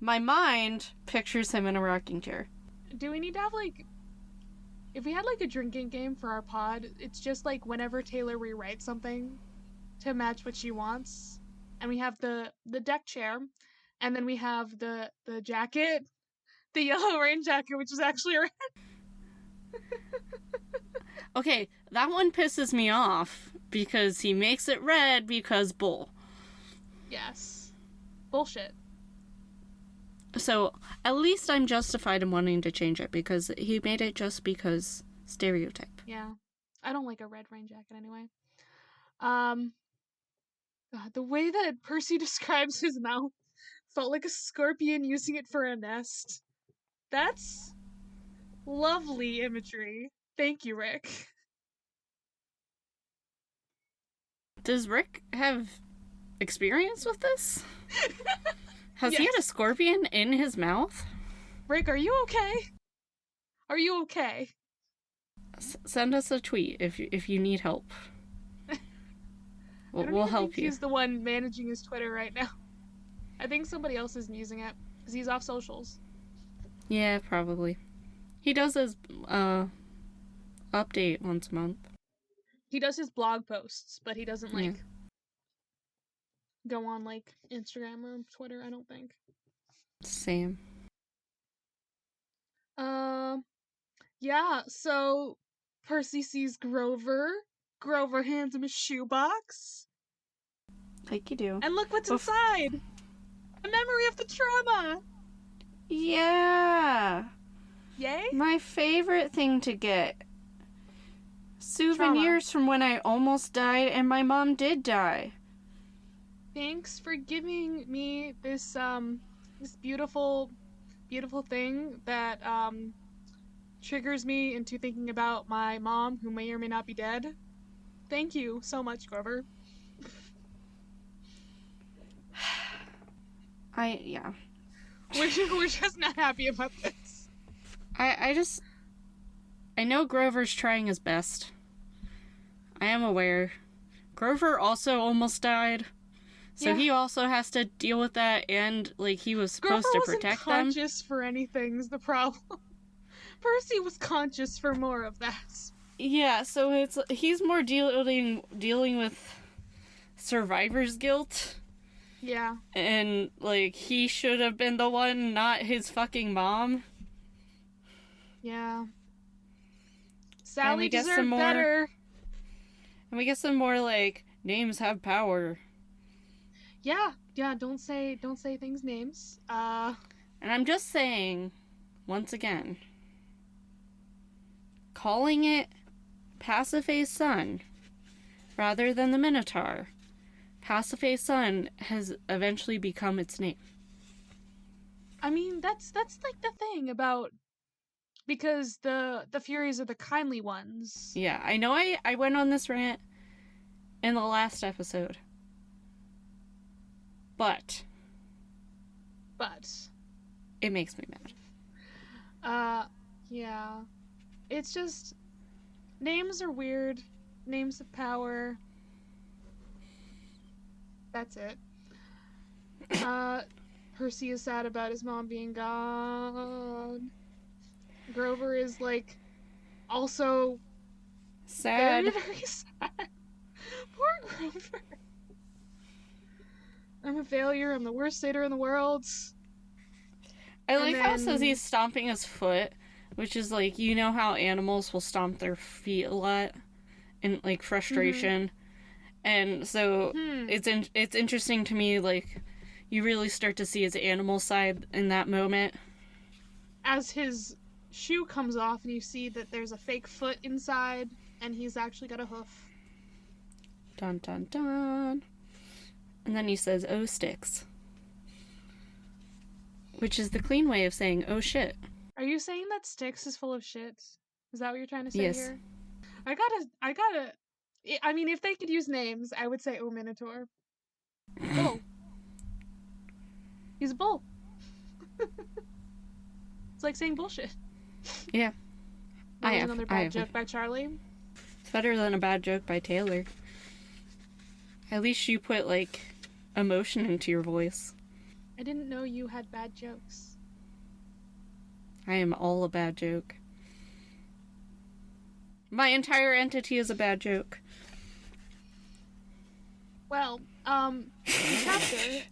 my mind pictures him in a rocking chair. Do we need to have, like... If we had, like, a drinking game for our pod, it's just, like, whenever Taylor rewrites something to match what she wants, and we have the deck chair, and then we have the jacket, the yellow rain jacket, which is actually red. Okay, that one pisses me off, because he makes it red because bull. Yes. Bullshit. So, at least I'm justified in wanting to change it, because he made it just because stereotype. Yeah. I don't like a red rain jacket anyway. God, the way that Percy describes his mouth felt like a scorpion using it for a nest. That's lovely imagery. Thank you, Rick. Does Rick have experience with this? Has he Yes. had a scorpion in his mouth? Rick, are you okay? Are you okay? Send us a tweet if you need help. We'll help you. He's the one managing his Twitter right now. I think somebody else is using it because he's off socials. Yeah, probably. He does his update once a month. He does his blog posts, but he doesn't go on like Instagram or Twitter, I don't think. Same. Yeah, so Percy sees Grover. Grover hands him a shoebox. Like you do. And look what's inside! A memory of the trauma! Yeah! Yay? My favorite thing to get. Souvenirs from when I almost died and my mom did die. Thanks for giving me this this beautiful thing that triggers me into thinking about my mom, who may or may not be dead. Thank you so much, Grover. Yeah. We're just not happy about this. I know Grover's trying his best. I am aware. Grover also almost died. So he also has to deal with that, and, like, he was supposed to protect them. Grover wasn't conscious for anything's the problem. Percy was conscious for more of that. Yeah, so he's more dealing with survivor's guilt. Yeah. And, like, he should have been the one, not his fucking mom. Yeah. Sally deserved better. And we get some more, like, names have power. Yeah, don't say things names. And I'm just saying, once again, calling it Pasiphae's son rather than the Minotaur. Pasiphae's son has eventually become its name. I mean, that's like the thing about, because the Furies are the kindly ones. Yeah, I know I went on this rant in the last episode. But it makes me mad. Yeah. It's just, names are weird. Names of power. That's it. Percy is sad about his mom being gone. Grover is, like, also sad. very, very sad. Poor Grover. I'm a failure. I'm the worst satyr in the world. I like how it says he's stomping his foot, which is like, you know how animals will stomp their feet a lot in, like, frustration. Mm-hmm. And so it's interesting to me, like, you really start to see his animal side in that moment. As his shoe comes off and you see that there's a fake foot inside and he's actually got a hoof. Dun dun dun. And then he says, "Oh, sticks." Which is the clean way of saying, "Oh, shit." Are you saying that Styx is full of shit? Is that what you're trying to say here? I mean, if they could use names, I would say, "Oh, Minotaur." Bull. He's a bull. It's like saying bullshit. Yeah. Another bad joke by Charlie. It's better than a bad joke by Taylor. At least you put, like, emotion into your voice. I didn't know you had bad jokes. I am all a bad joke. My entire entity is a bad joke. Well, chapter.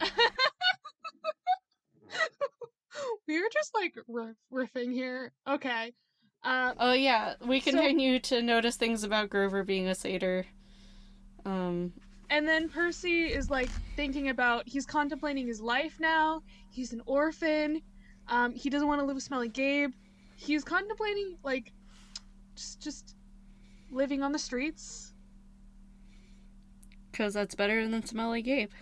We're just, like, riffing here. Okay. Oh, yeah. We continue to notice things about Grover being a satyr. And then Percy is, like, thinking about, he's contemplating his life now. He's an orphan. He doesn't want to live with Smelly Gabe. He's contemplating, like, just living on the streets. Because that's better than Smelly Gabe.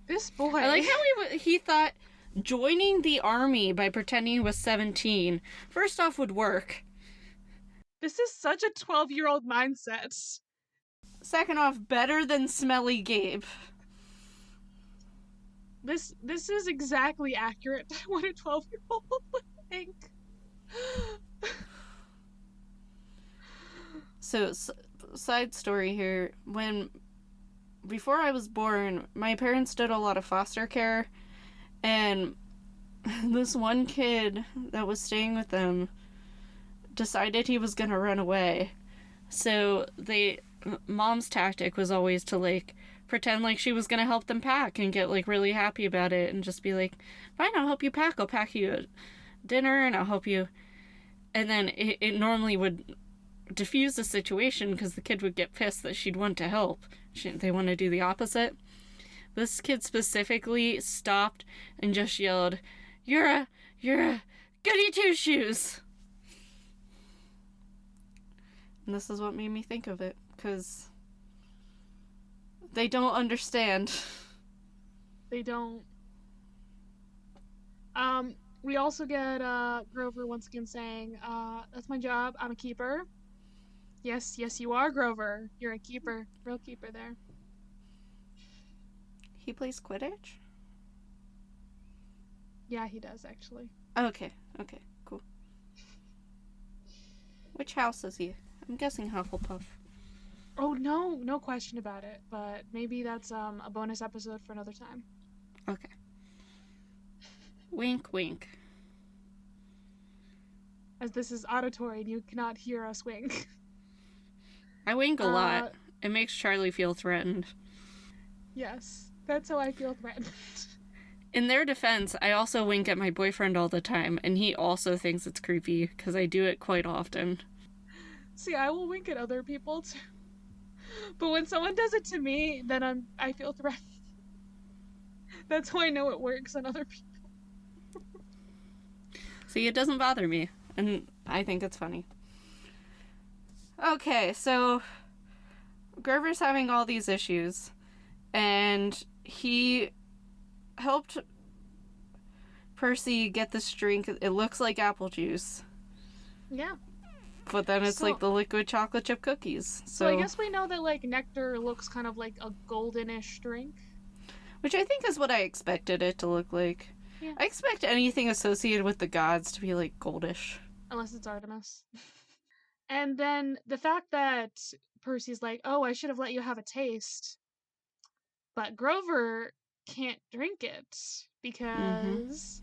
This boy. I like how he thought joining the army by pretending he was 17, first off, would work. This is such a 12-year-old mindset. Second off, better than Smelly Gabe. This is exactly accurate to what a 12-year-old would think. So, side story here. Before I was born, my parents did a lot of foster care, and this one kid that was staying with them decided he was gonna run away. So Mom's tactic was always to, like, pretend like she was gonna help them pack and get, like, really happy about it and just be like, "Fine, I'll help you pack. I'll pack you dinner and I'll help you." And then it normally would diffuse the situation because the kid would get pissed that she'd want to help. They want to do the opposite. This kid specifically stopped and just yelled, You're a goody two-shoes!" And this is what made me think of it, because they don't understand. They don't. We also get Grover once again saying, "That's my job. I'm a keeper." Yes, you are, Grover. You're a keeper. Real keeper there. He plays Quidditch? Yeah, he does, actually. Okay, cool. Which house is he? I'm guessing Hufflepuff. Oh, no question about it, but maybe that's a bonus episode for another time. Okay. Wink, wink. As this is auditory and you cannot hear us wink. I wink a lot. It makes Charlie feel threatened. Yes, that's how I feel threatened. In their defense, I also wink at my boyfriend all the time, and he also thinks it's creepy, because I do it quite often. See, I will wink at other people too. But when someone does it to me, then I feel threatened. That's how I know it works on other people. See, it doesn't bother me, and I think it's funny. Okay, so Grover's having all these issues, and he helped Percy get this drink. It looks like apple juice. Yeah. But then it's like the liquid chocolate chip cookies. So I guess we know that, like, nectar looks kind of like a goldenish drink. Which I think is what I expected it to look like. Yeah. I expect anything associated with the gods to be, like, goldish. Unless it's Artemis. And then the fact that Percy's like, oh, I should have let you have a taste. But Grover can't drink it because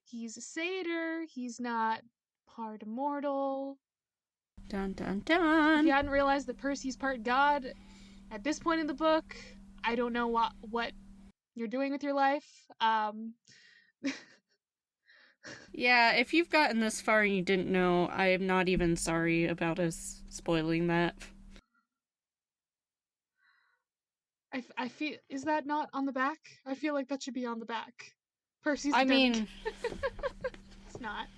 he's a satyr. He's not part immortal. Dun, dun, dun. If you hadn't realized that Percy's part god at this point in the book, I don't know what you're doing with your life. Yeah, if you've gotten this far and you didn't know, I am not even sorry about us spoiling that. I feel, is that not on the back? I feel like that should be on the back. Percy's it's not.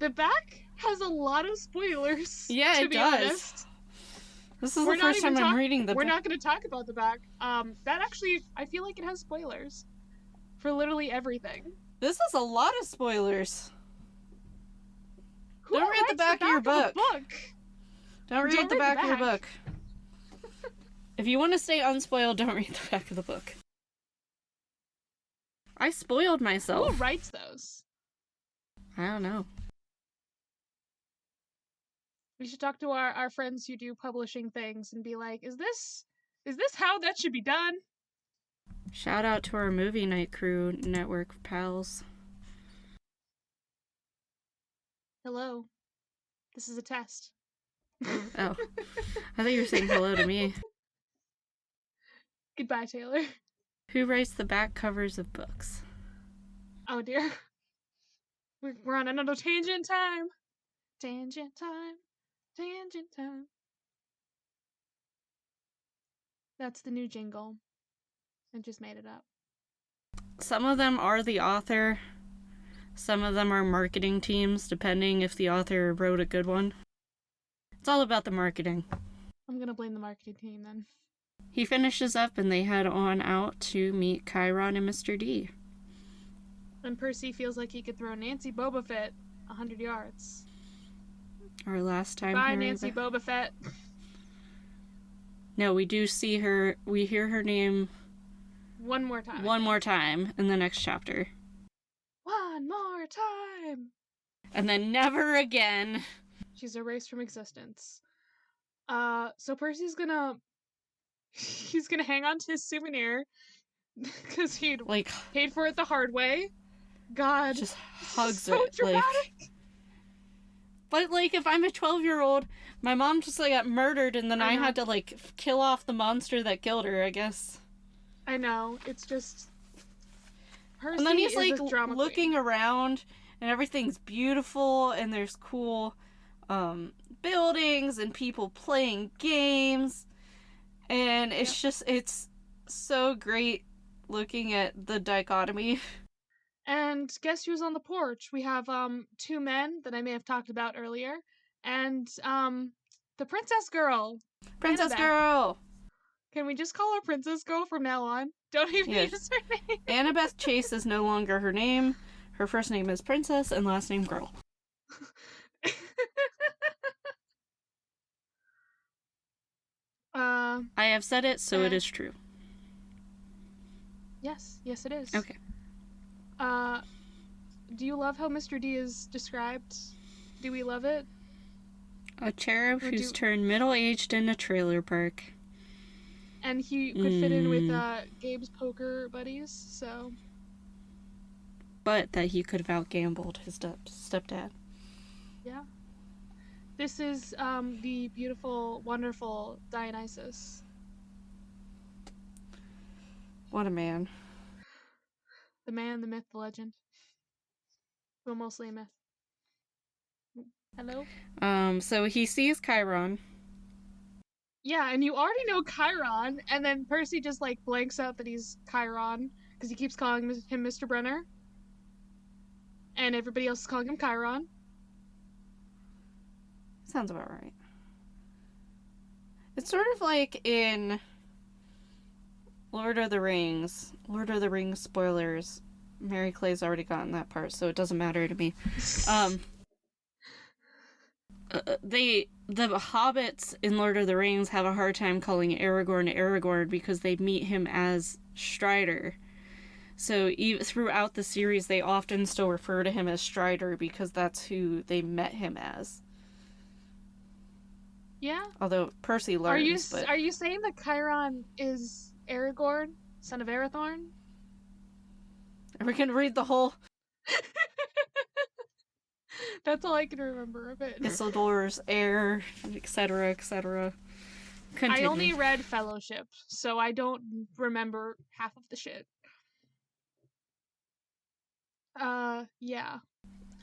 The back has a lot of spoilers. Yeah, it does. Honest. This is the first time I'm reading the back. We're not going to talk about the back. That actually, I feel like it has spoilers for literally everything. This is a lot of spoilers. Don't read the back of your book. Don't read the back of your book. If you want to stay unspoiled, don't read the back of the book. I spoiled myself. Who writes those? I don't know. We should talk to our friends who do publishing things and be like, is this how that should be done? Shout out to our movie night crew network pals. Hello. This is a test. Oh. I thought you were saying hello to me. Goodbye, Taylor. Who writes the back covers of books? Oh dear. We're on another tangent time. Tangent time. Tangent time. That's the new jingle. I just made it up. Some of them are the author. Some of them are marketing teams, depending if the author wrote a good one. It's all about the marketing. I'm gonna blame the marketing team then. He finishes up and they head on out to meet Chiron and Mr. D. And Percy feels like he could throw Nancy Boba Fett 100 yards. Our last time. Bye, Nancy Boba Fett. No, we do see her. We hear her name. One more time. One more time in the next chapter. One more time. And then never again. She's erased from existence. So Percy's he's gonna hang on to his souvenir because he'd paid for it the hard way. God, just hugs so it. Dramatic. But if I'm a 12-year-old, my mom just got murdered, and then I had to kill off the monster that killed her. I guess. I know. It's just. Percy and then he's queen. looking around, and everything's beautiful, and there's cool buildings and people playing games. And it's so great looking at the dichotomy. And guess who's on the porch? We have two men that I may have talked about earlier, and the princess girl. Princess girl. Can we just call her princess girl from now on? Don't even use her name. Annabeth Chase is no longer her name. Her first name is Princess and last name Girl. I have said it, so it is true. Yes, it is. Okay. Do you love how Mr. D is described? Do we love it? A cherub Would who's you- turned middle-aged in a trailer park. And he could fit in with Gabe's poker buddies, so... But that he could have out-gambled his stepdad. Yeah. This is the beautiful, wonderful Dionysus. What a man. The man, the myth, the legend. Well, mostly a myth. Hello? So he sees Chiron. Yeah, and you already know Chiron, and then Percy just, like, blanks out that he's Chiron, because he keeps calling him Mr. Brenner. And everybody else is calling him Chiron. Sounds about right. It's sort of like in Lord of the Rings. Lord of the Rings spoilers. Mary Clay's already gotten that part, so it doesn't matter to me. The hobbits in Lord of the Rings have a hard time calling Aragorn because they meet him as Strider. So throughout the series, they often still refer to him as Strider because that's who they met him as. Yeah? Although Percy learns, Are you saying that Chiron is Aragorn, son of Arathorn? we can read the whole That's all I can remember of it. Isildur's heir, etc., etc. I only read Fellowship, so I don't remember half of the shit. Yeah.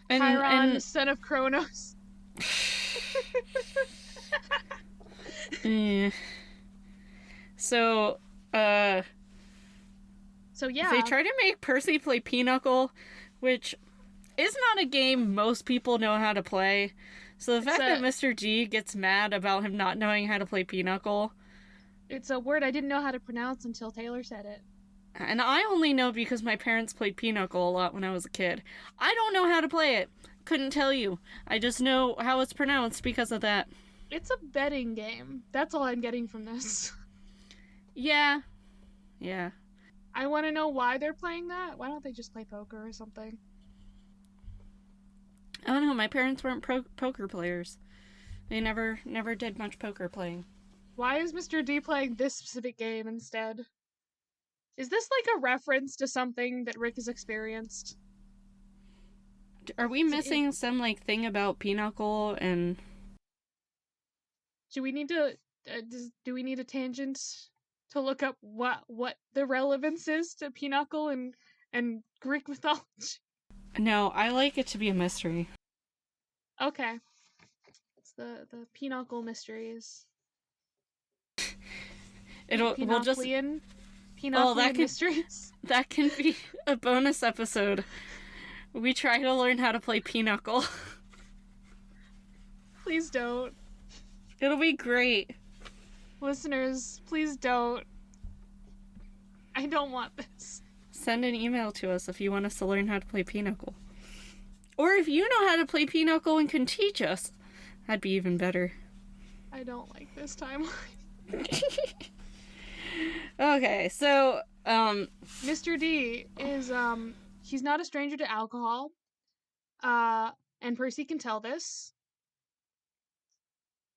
Chiron, son of Kronos. So, yeah. they try to make Percy play Pinochle, which is not a game most people know how to play. So the fact that Mr. G gets mad about him not knowing how to play Pinochle... It's a word I didn't know how to pronounce until Taylor said it. And I only know because my parents played Pinochle a lot when I was a kid. I don't know how to play it. Couldn't tell you. I just know how it's pronounced because of that. It's a betting game. That's all I'm getting from this. Yeah. Yeah. I want to know why they're playing that. Why don't they just play poker or something? I don't know. My parents weren't poker players. They never did much poker playing. Why is Mr. D playing this specific game instead? Is this like a reference to something that Rick has experienced? Are we missing some like thing about Pinochle and... Do we need to do we need a tangent to look up what the relevance is to Pinochle and Greek mythology? No, I like it to be a mystery. Okay. It's the Pinochle mysteries. We'll just Pinochle mysteries. That can be a bonus episode. We try to learn how to play Pinochle. Please don't. It'll be great. Listeners, please don't. I don't want this. Send an email to us if you want us to learn how to play Pinochle. Or if you know how to play Pinochle and can teach us, that'd be even better. I don't like this timeline. Okay, so, Mr. D is, he's not a stranger to alcohol. And Percy can tell this.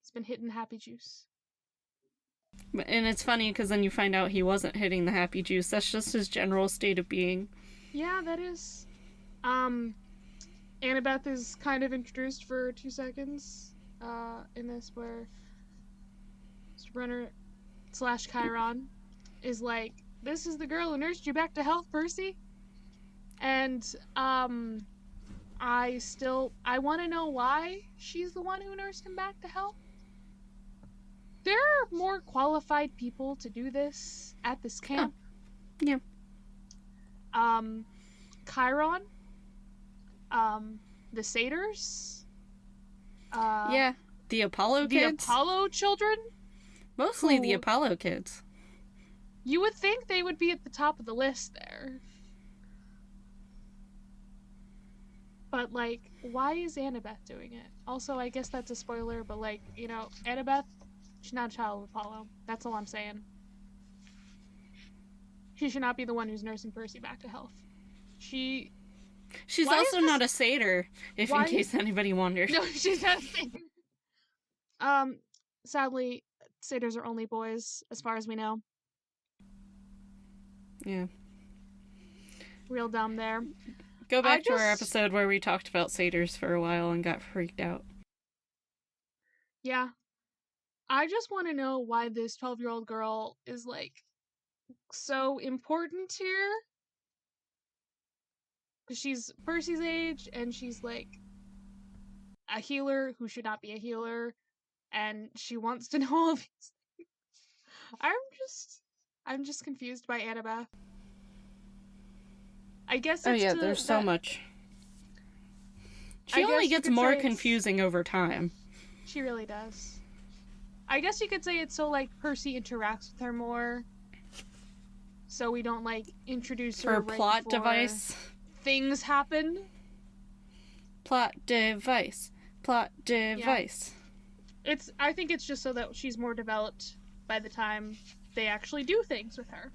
He's been hitting happy juice. and it's funny because then you find out he wasn't hitting the happy juice. That's just his general state of being. Yeah, that is. Annabeth is kind of introduced for 2 seconds, in this where Mr. Brenner / Chiron is like, this is the girl who nursed you back to health, Percy. And, I want to know why she's the one who nursed him back to health. There are more qualified people to do this at this camp. Oh. Yeah. Chiron, the satyrs. Yeah, the Apollo kids. The Apollo children. Mostly the Apollo kids. You would think they would be at the top of the list there. But, like, why is Annabeth doing it? Also, I guess that's a spoiler, but, like, you know, Annabeth, she's not a child of Apollo. That's all I'm saying. She should not be the one who's nursing Percy back to health. She's also not a satyr, in case anybody wonders. No, she's not a satyr. Sadly, satyrs are only boys, as far as we know. Yeah. Real dumb there. Go back to our episode where we talked about satyrs for a while and got freaked out. Yeah. I just want to know why this 12-year-old girl is, like, so important here. Because she's Percy's age, and she's, like, a healer who should not be a healer, and she wants to know all these things. I'm just confused by Annabeth. I guess it's there's so much. She only gets more confusing over time. She really does. I guess you could say it's so, like, Percy interacts with her more, so we don't, like, introduce her for plot device. Things happen. Plot device. Yeah. I think it's just so that she's more developed by the time they actually do things with her.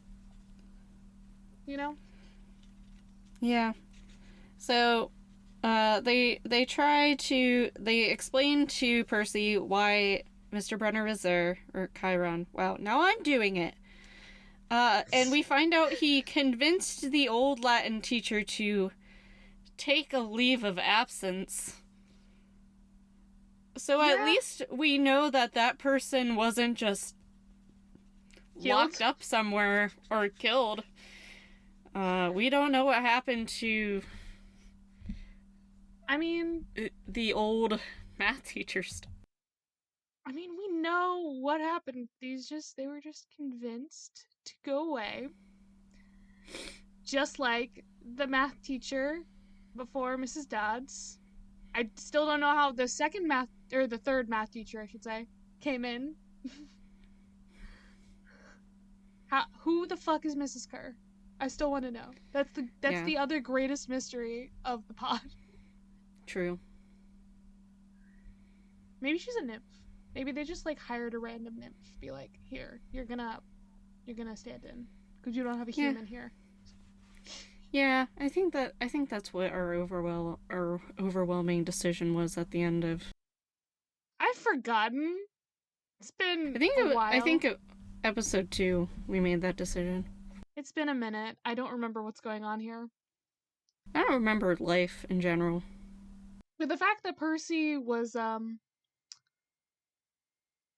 You know? Yeah. So, they explain to Percy why Mr. Brenner is there, or Chiron. Wow, now I'm doing it. And we find out he convinced the old Latin teacher to take a leave of absence. So at least we know that person wasn't just locked up somewhere or killed. We don't know what happened to... I mean... the old math teachers. I mean, we know what happened. They were just convinced to go away. Just like the math teacher before Mrs. Dodds. I still don't know how the third math teacher, I should say, came in. Who the fuck is Mrs. Kerr? I still want to know. That's the other greatest mystery of the pod. True. Maybe she's a nymph. Maybe they just, like, hired a random nymph. Be like, here, you're gonna stand in because you don't have a human here. Yeah, I think that's what our overwhelming decision was at the end of. I've forgotten. It's been a while. I think episode 2 we made that decision. It's been a minute. I don't remember what's going on here. I don't remember life in general. But the fact that Percy was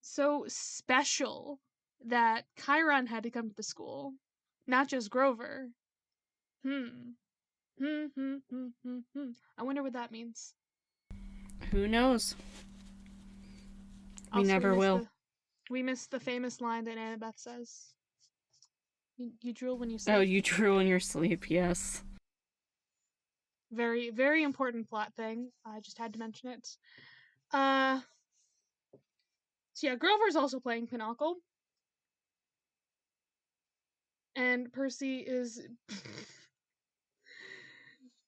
so special that Chiron had to come to the school, not just Grover. I wonder what that means. Who knows? We never will. We missed the famous line that Annabeth says. You drool when you sleep. Oh, you drool in your sleep, yes. Very, very important plot thing. I just had to mention it. So yeah, Grover's also playing Pinochle. And Percy is...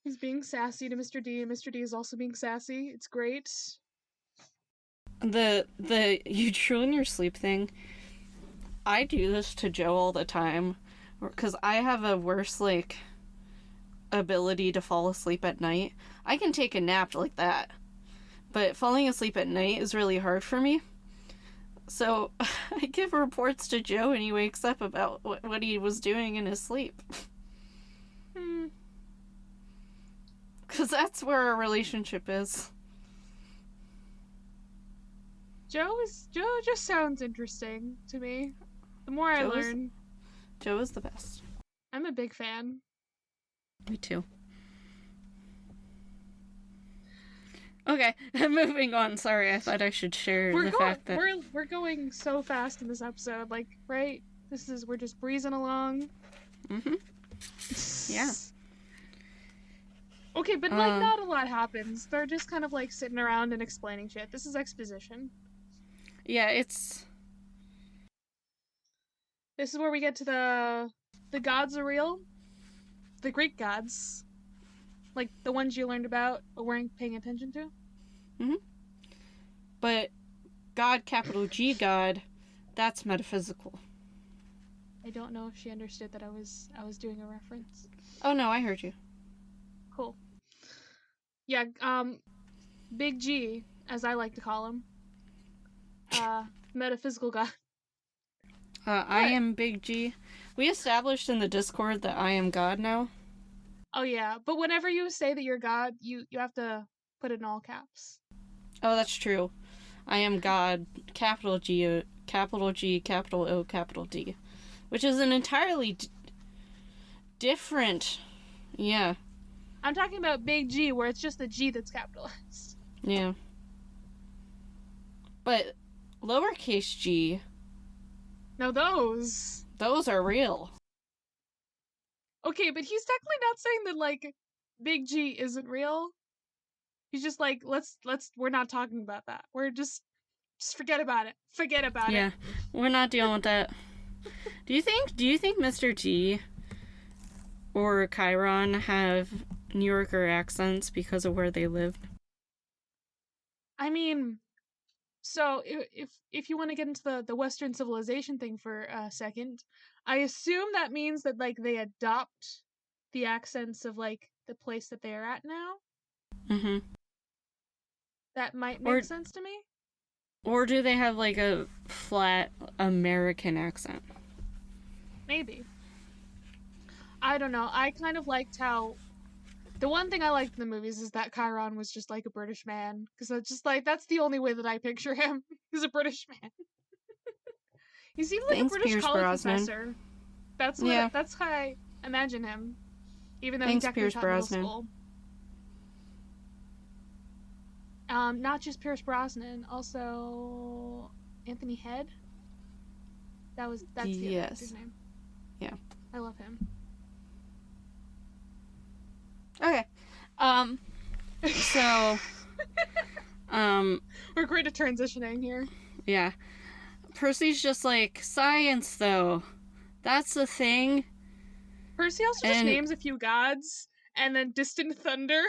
he's being sassy to Mr. D, and Mr. D is also being sassy. It's great. The you drool in your sleep thing, I do this to Joe all the time, because I have a worse, like, ability to fall asleep at night. I can take a nap like that, but falling asleep at night is really hard for me. So I give reports to Joe when he wakes up about what he was doing in his sleep. Because that's where our relationship is. Joe just sounds interesting to me. The more I learn. Joe is the best. I'm a big fan. Me too. Okay, moving on. Sorry, I thought I should share fact that we're going so fast in this episode, like, right? We're just breezing along. Yeah. Okay, but like not a lot happens. They're just kind of like sitting around and explaining shit. This is exposition. Yeah, This is where we get to the gods are real. The Greek gods. Like the ones you learned about but weren't paying attention to. But God, capital G God, that's metaphysical. I don't know if she understood that I was doing a reference. Oh no, I heard you. Yeah, Big G, as I like to call him. Metaphysical god. I am Big G. We established in the Discord that I am God now. Oh yeah, but whenever you say that you're God, you have to put it in all caps. Oh, that's true. I am God, capital G, capital G, capital O, capital D. Which is an entirely different... Yeah. I'm talking about Big G, where it's just the G that's capitalized. Yeah. But lowercase g... Now those Those are real. Okay, but he's technically not saying that, like, Big G isn't real. He's just like, we're not talking about that. We're just forget about it. Forget about it. Yeah, we're not dealing with that. Do you think Mr. G or Chiron have New Yorker accents because of where they lived? I mean, so if you want to get into the Western civilization thing for a second, I assume that means that, like, they adopt the accents of, like, the place that they're at now. Mm-hmm. That might make sense to me. Or do they have, like, a flat American accent? Maybe. I don't know. I kind of liked how... The one thing I liked in the movies is that Chiron was just like a British man. Because it's just like, that's the only way that I picture him. He's a British man. He seemed like a British Pierce college Brosnan. professor. That's how I imagine him. Even though he technically taught middle school. Not just Pierce Brosnan, also Anthony Head. That's the other actor's name. Yeah. I love him. Okay. So we're great at transitioning here. Yeah. Percy's just like, science though. That's the thing. Percy also just names a few gods, and then distant thunder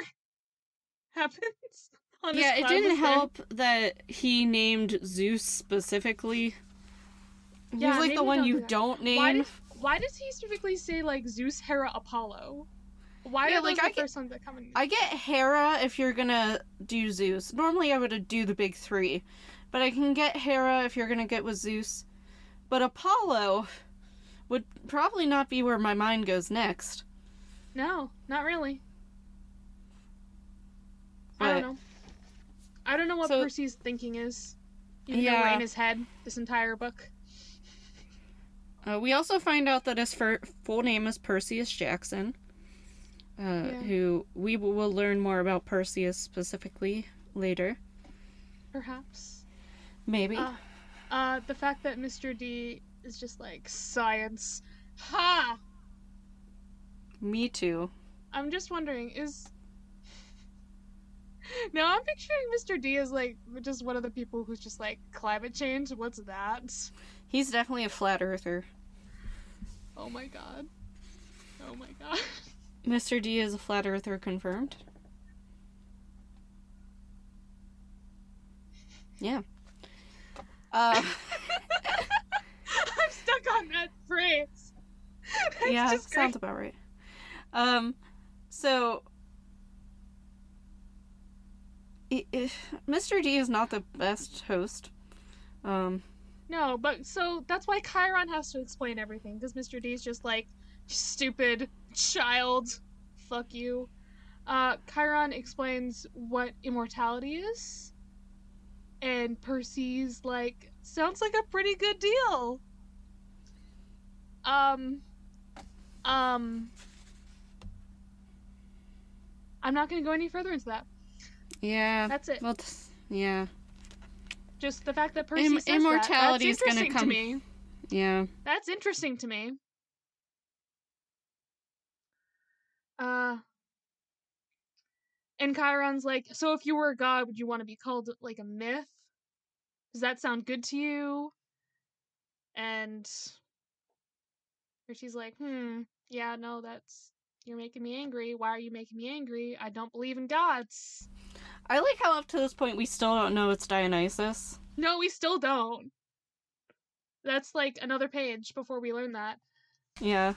happens. Yeah, it didn't help that he named Zeus specifically. Yeah, he's like the one you don't name. Why does he specifically say, like, Zeus, Hera, Apollo? Why are those the first ones that come in? I get Hera if you're gonna do Zeus. Normally I would do the big three. But I can get Hera if you're gonna get with Zeus. But Apollo would probably not be where my mind goes next. No, not really. But, I don't know. I don't know what Percy's thinking is. Even though we're in his head this entire book. We also find out that his full name is Perseus Jackson. Who we will learn more about Perseus specifically later. Perhaps. Maybe. The fact that Mr. D is just like, science. Ha! Me too. I'm just wondering, Now I'm picturing Mr. D as, like, just one of the people who's just like, climate change? What's that? He's definitely a flat earther. Oh my god. Oh my god. Mr. D is a flat earther confirmed. Yeah. I'm stuck on that phrase. Yeah, sounds about right. So Mr. D is not the best host. No, but so that's why Chiron has to explain everything, because Mr. D is just like, stupid child, fuck you. Chiron explains what immortality is, and Percy's like, sounds like a pretty good deal. I'm not gonna go any further into that. Yeah. That's it. Well, yeah. Just the fact that Percy says immortality is that's gonna come. To me. Yeah. That's interesting to me. And Chiron's like, so if you were a god, would you want to be called, like, a myth? Does that sound good to you? And she's like, yeah, no, you're making me angry. Why are you making me angry? I don't believe in gods. I like how up to this point we still don't know it's Dionysus. No, we still don't. That's like another page before we learn that. Yeah.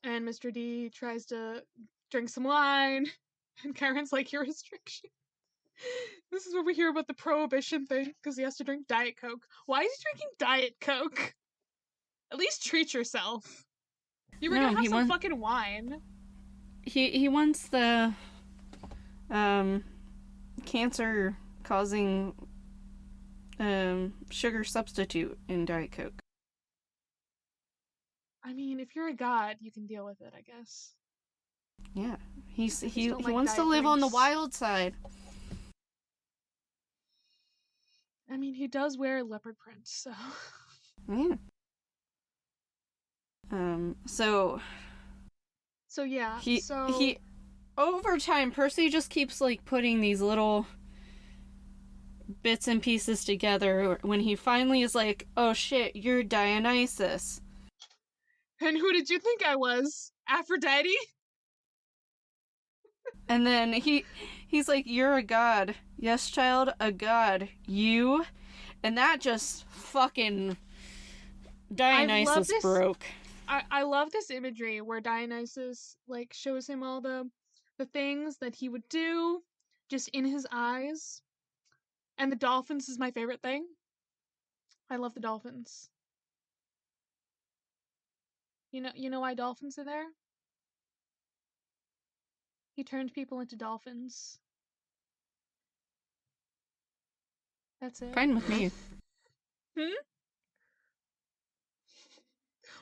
And Mr. D tries to drink some wine. And Chiron's like, your restriction. This is where we hear about the Prohibition thing, because he has to drink Diet Coke. Why is he drinking Diet Coke? At least treat yourself. You were gonna have some fucking wine. He wants the cancer-causing sugar substitute in Diet Coke. I mean, if you're a god, you can deal with it, I guess. Yeah, he wants to live on the wild side. I mean, he does wear leopard print, so. Yeah. So yeah. He over time, Percy just keeps like putting these little bits and pieces together when he finally is like, oh shit, you're Dionysus. And who did you think I was? Aphrodite? And then he's like, you're a god. Yes, child, a god. You? And that just fucking Dionysus broke. I love this imagery where Dionysus like shows him all the things that he would do just in his eyes. And the dolphins is my favorite thing. I love the dolphins. You know why dolphins are there? He turned people into dolphins. That's it. Fine with me.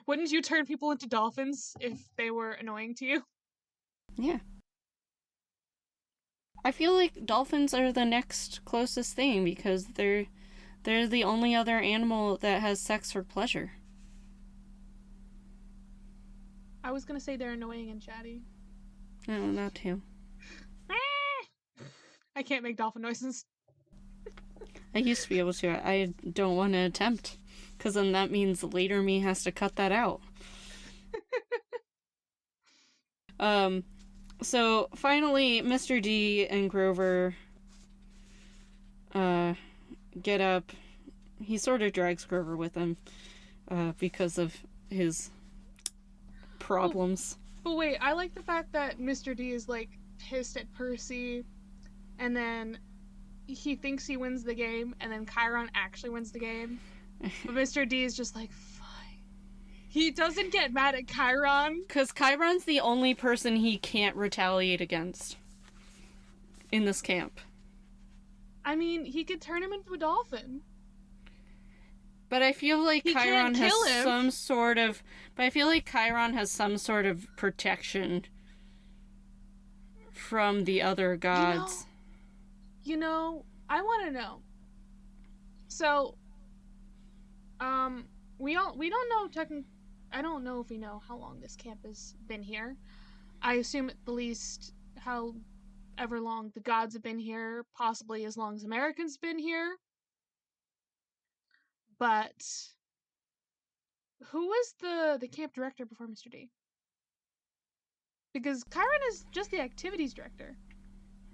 Wouldn't you turn people into dolphins if they were annoying to you? Yeah. I feel like dolphins are the next closest thing because they're the only other animal that has sex for pleasure. I was gonna say they're annoying and chatty. Oh, that too. I can't make dolphin noises. I used to be able to. I don't want to attempt. Because then that means later me has to cut that out. So finally, Mr. D and Grover get up. He sort of drags Grover with him because of his problems. But wait, I like the fact that Mr. D is like pissed at Percy, and then he thinks he wins the game, and then Chiron actually wins the game. But Mr. D is just like, fine. He doesn't get mad at Chiron. Because Chiron's the only person he can't retaliate against in this camp. I mean, he could turn him into a dolphin. But I feel like Chiron has some sort of... But I feel like Chiron has some sort of protection from the other gods. I want to know. So, we don't know I don't know if we know how long this camp has been here. I assume at the least however long the gods have been here, possibly as long as Americans have been here. But who was the camp director before Mr. D? Because Chiron is just the activities director.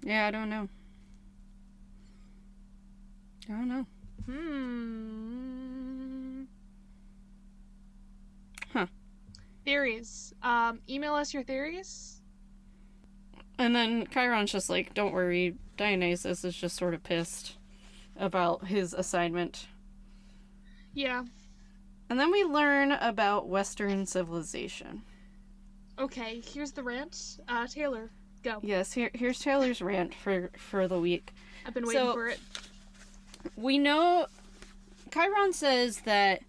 Yeah, I don't know. Huh. Theories. Email us your theories. And then Chiron's just like, don't worry, Dionysus is just sort of pissed about his assignment. Yeah. And then we learn about Western civilization. Okay, here's the rant. Taylor, go. Yes, here's Taylor's rant for the week. I've been waiting for it. We know... Chiron says that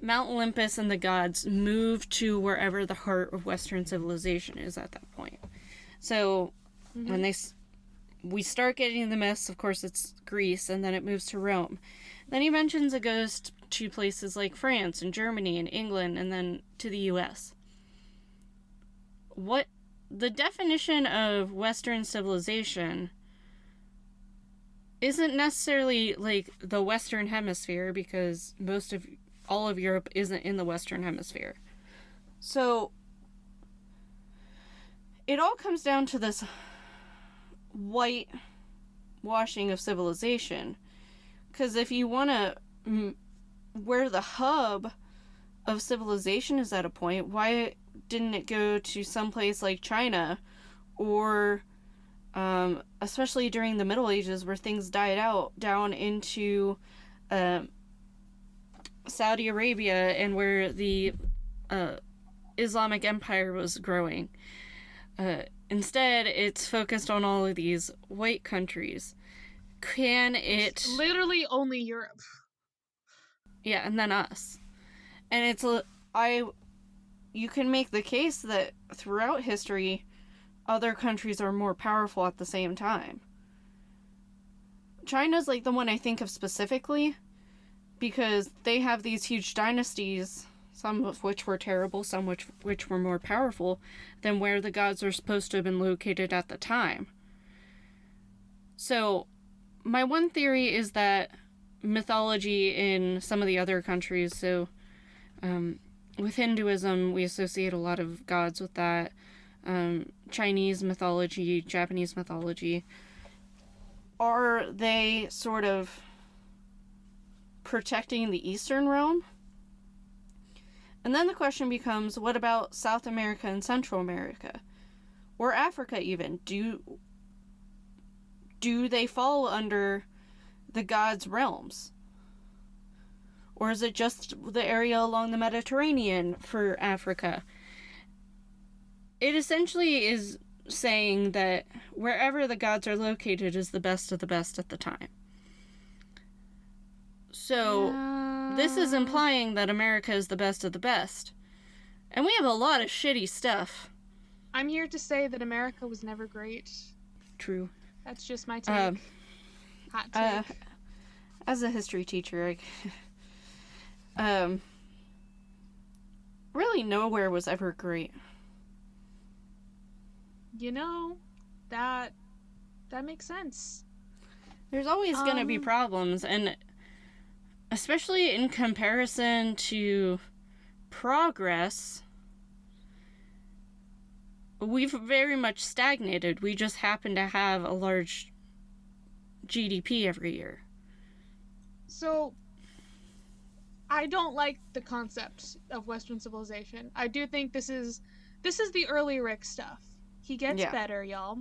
Mount Olympus and the gods move to wherever the heart of Western civilization is at that point. So, when we start getting the myths, of course it's Greece, and then it moves to Rome. Then he mentions it goes to places like France and Germany and England, and then to the US. What the definition of Western civilization isn't necessarily like the Western Hemisphere, because all of Europe isn't in the Western Hemisphere. So it all comes down to this white washing of civilization. Because if you want to, where the hub of civilization is at a point, why didn't it go to someplace like China or especially during the Middle Ages, where things died out down into Saudi Arabia and where the Islamic Empire was growing. Instead, it's focused on all of these white countries. Can it... Literally only Europe. Yeah, and then us. And it's... You can make the case that throughout history, other countries are more powerful at the same time. China's like the one I think of specifically, because they have these huge dynasties, some of which were terrible, some which were more powerful than where the gods are supposed to have been located at the time. So, my one theory is that mythology in some of the other countries, so with Hinduism, we associate a lot of gods with that. Chinese mythology, Japanese mythology. Are they sort of protecting the Eastern realm? And then the question becomes, what about South America and Central America? Or Africa even? Do they fall under the gods' realms? Or is it just the area along the Mediterranean for Africa? It essentially is saying that wherever the gods are located is the best of the best at the time. So, this is implying that America is the best of the best. And we have a lot of shitty stuff. I'm here to say that America was never great. True. That's just my take. Hot take. As a history teacher, really nowhere was ever great. You know, that makes sense. There's always going to be problems, and especially in comparison to progress, we've very much stagnated. We just happen to have a large GDP every year. So, I don't like the concept of Western civilization. I do think this is the early Rick stuff. He gets better, y'all.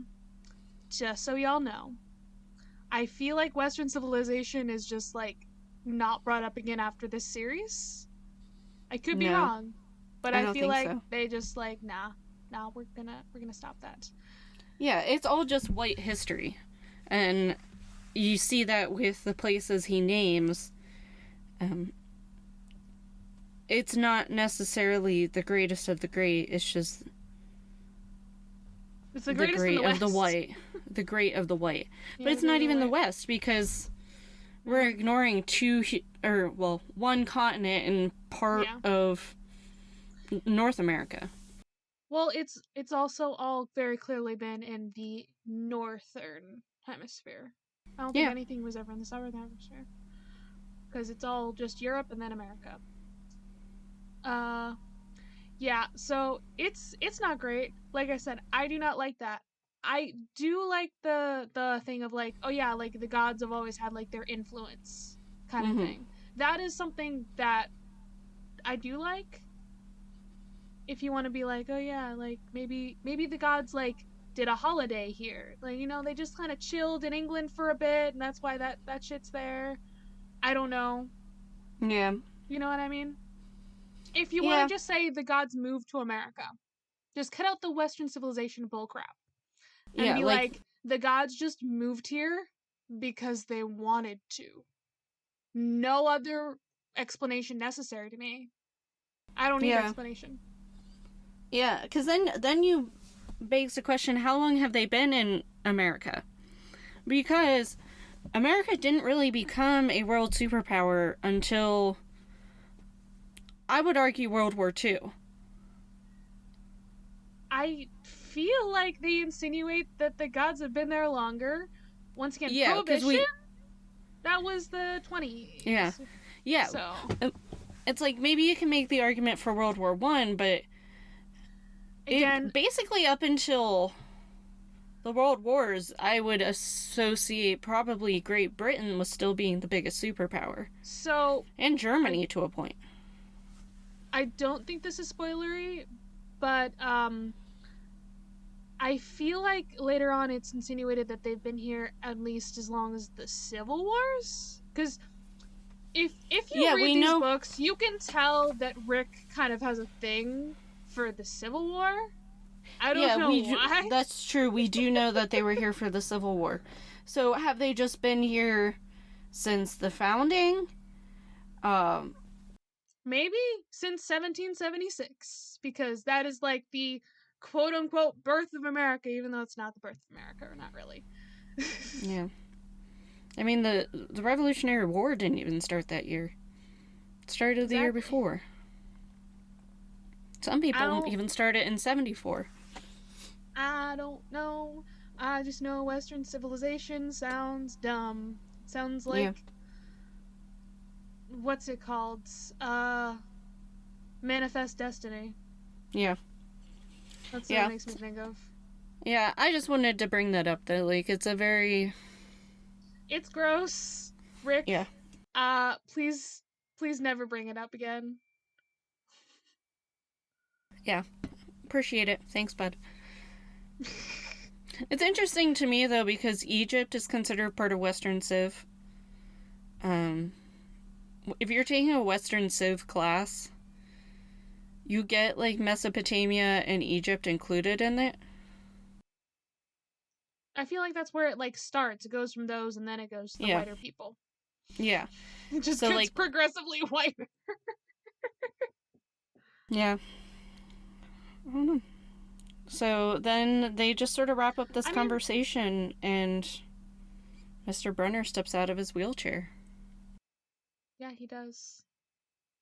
Just so y'all know. I feel like Western civilization is just, like, not brought up again after this series. I could be wrong. But I feel like they just, like, nah, we're gonna stop that. Yeah, it's all just white history. And you see that with the places he names. It's not necessarily the greatest of the great, it's just... It's the greatest in the West. Of the white. The great of the white. Yeah, but it's not even the West, because we're ignoring one continent and part of North America. Well, it's also all very clearly been in the northern hemisphere. I don't think anything was ever in the southern hemisphere. Because it's all just Europe and then America. Yeah, so it's not great. Like I said, I do not like that. I do like the thing of like, oh yeah, like the gods have always had like their influence kind of thing. That is something that I do like. If you want to be like, oh yeah, like maybe the gods like did a holiday here. Like, you know, they just kind of chilled in England for a bit and that's why that shit's there. I don't know. Yeah. You know what I mean? If you want to just say the gods moved to America, just cut out the Western civilization bullcrap. And be like, the gods just moved here because they wanted to. No other explanation necessary to me. I don't need an explanation. Yeah, because then you begs the question, how long have they been in America? Because America didn't really become a world superpower until, I would argue, World War II. I feel like they insinuate that the gods have been there longer. Once again, Prohibition, that was the 20s. Yeah. Yeah. So it's like, maybe you can make the argument for World War I, but again, basically up until the World Wars, I would associate probably Great Britain was still being the biggest superpower. So, and Germany to a point. I don't think this is spoilery, but I feel like later on it's insinuated that they've been here at least as long as the Civil Wars. Because if you read these books, you can tell that Rick kind of has a thing for the Civil War. I don't know why. That's true. We do know that they were here for the Civil War. So have they just been here since the founding? Maybe since 1776, because that is like the quote-unquote birth of America, even though it's not the birth of America, or not really. Yeah. I mean, the Revolutionary War didn't even start that year. It started the year before. Some people even started in 74. I don't know. I just know Western civilization sounds dumb. It sounds like... What's it called? Manifest Destiny. Yeah. That's what it makes me think of. Yeah, I just wanted to bring that up, though. Like, it's a very... It's gross. Rick. Yeah. Please never bring it up again. Yeah. Appreciate it. Thanks, bud. It's interesting to me, though, because Egypt is considered part of Western Civ. If you're taking a Western Civ class, you get, like, Mesopotamia and Egypt included in it. I feel like that's where it, like, starts. It goes from those, and then it goes to the whiter people. Yeah. It just gets like, progressively whiter. Yeah. I don't know. So then they just sort of wrap up this conversation, and Mr. Brunner steps out of his wheelchair. Yeah, he does.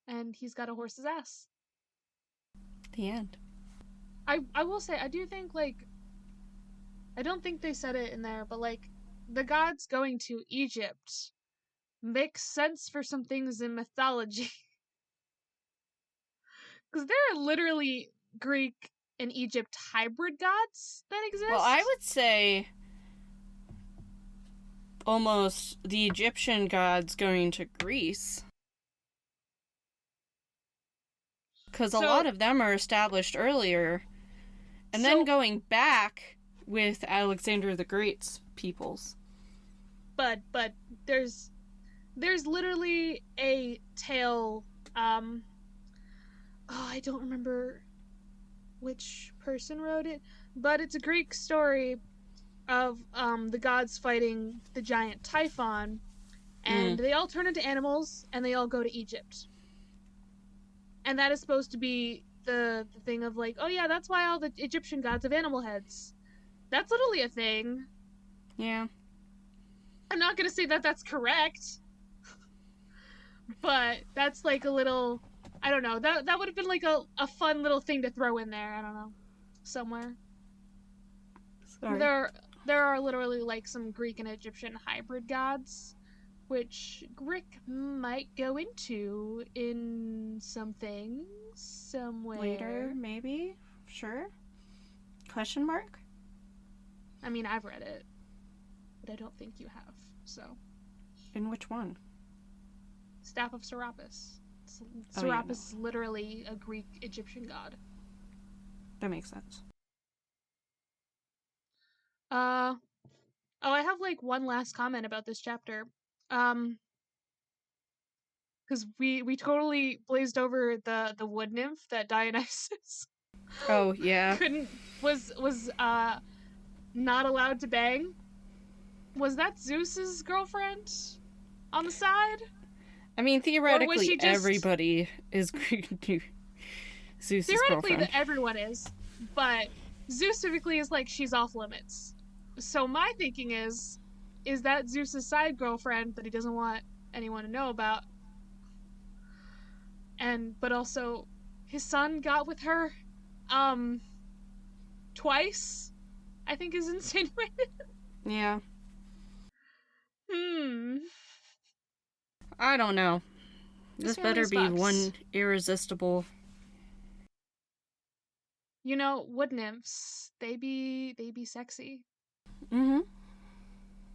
And he's got a horse's ass. The end. I will say, I do think, like, I don't think they said it in there, but, like, the gods going to Egypt makes sense for some things in mythology. Because there are literally Greek and Egypt hybrid gods that exist. Well, I would say almost the Egyptian gods going to Greece. Because a lot of them are established earlier. And then going back with Alexander the Great's peoples. But there's literally a tale, I don't remember which person wrote it, but it's a Greek story of the gods fighting the giant Typhon, and they all turn into animals, and they all go to Egypt. And that is supposed to be the thing of, like, oh yeah, that's why all the Egyptian gods have animal heads. That's literally a thing. Yeah. I'm not gonna say that that's correct, but that's like a little, I don't know, that would have been like a fun little thing to throw in there, I don't know, somewhere. Sorry. There are literally like some Greek and Egyptian hybrid gods, which Rick might go into in something, somewhere. Later, maybe? Sure? Question mark? I mean, I've read it, but I don't think you have, so. In which one? Staff of Serapis. Serapis is literally a Greek Egyptian god. That makes sense. I have like one last comment about this chapter. Because we totally blazed over the wood nymph that Dionysus Oh yeah. was not allowed to bang. Was that Zeus's girlfriend on the side? I mean, theoretically, everybody is Zeus's theoretically, girlfriend. Everyone is, but Zeus typically is like, she's off limits. So my thinking is that Zeus's side girlfriend that he doesn't want anyone to know about, but also his son got with her, twice, I think is insinuated. Yeah. I don't know. This better be one irresistible. You know, wood nymphs, they be sexy. Mm-hmm.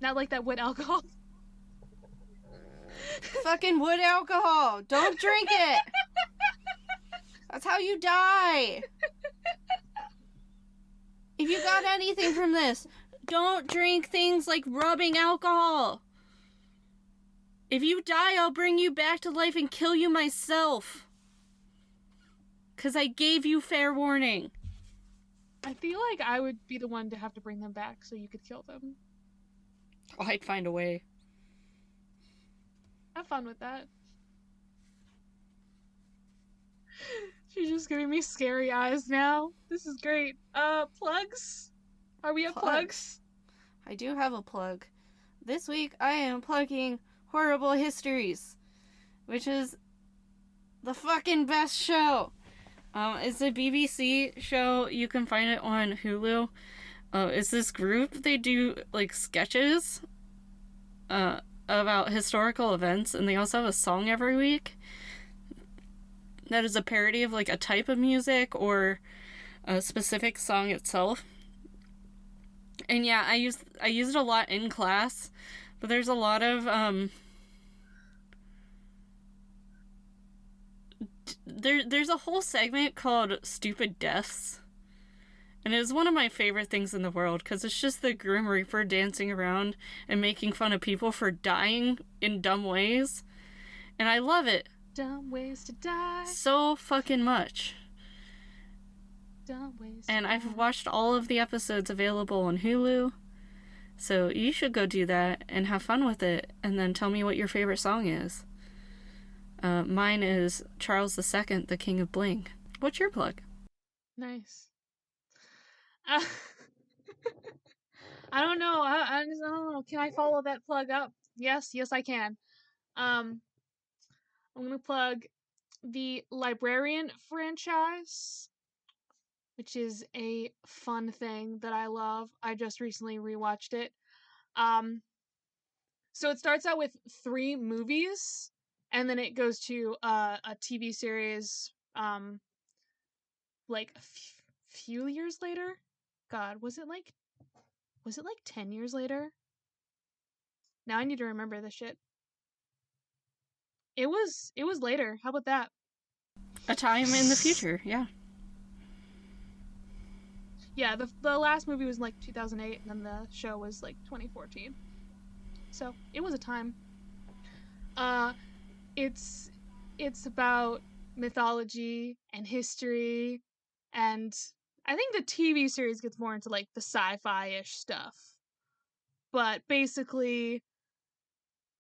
Not like that wood alcohol. Fucking wood alcohol! Don't drink it! That's how you die! If you got anything from this, don't drink things like rubbing alcohol. If you die, I'll bring you back to life and kill you myself. 'Cause I gave you fair warning. I feel like I would be the one to have to bring them back so you could kill them. Oh, I'd find a way. Have fun with that. She's just giving me scary eyes now. This is great. Plugs? Are we at plugs? I do have a plug. This week I am plugging Horrible Histories, which is the fucking best show. It's a BBC show. You can find it on Hulu. It's this group. They do, like, sketches about historical events, and they also have a song every week that is a parody of, like, a type of music or a specific song itself. And yeah, I use it a lot in class, but there's a lot of there's a whole segment called Stupid Deaths, and it's one of my favorite things in the world because it's just the Grim Reaper dancing around and making fun of people for dying in dumb ways, and I love it. Dumb ways to die. So fucking much. Dumb ways. And I've watched all of the episodes available on Hulu, so you should go do that and have fun with it, and then tell me what your favorite song is. Mine is Charles II, the King of Bling. What's your plug? Nice. I don't know. I don't know. Can I follow that plug up? Yes, I can. I'm gonna plug the Librarian franchise, which is a fun thing that I love. I just recently rewatched it. So it starts out with 3 movies, and then it goes to a TV series, like a few years later. God, was it like 10 years later? Now I need to remember this shit. It was later. How about that? A time in the future, yeah. Yeah, the last movie was like 2008, and then the show was like 2014. So it was a time. It's about mythology and history, and I think the TV series gets more into like the sci-fi-ish stuff. But basically,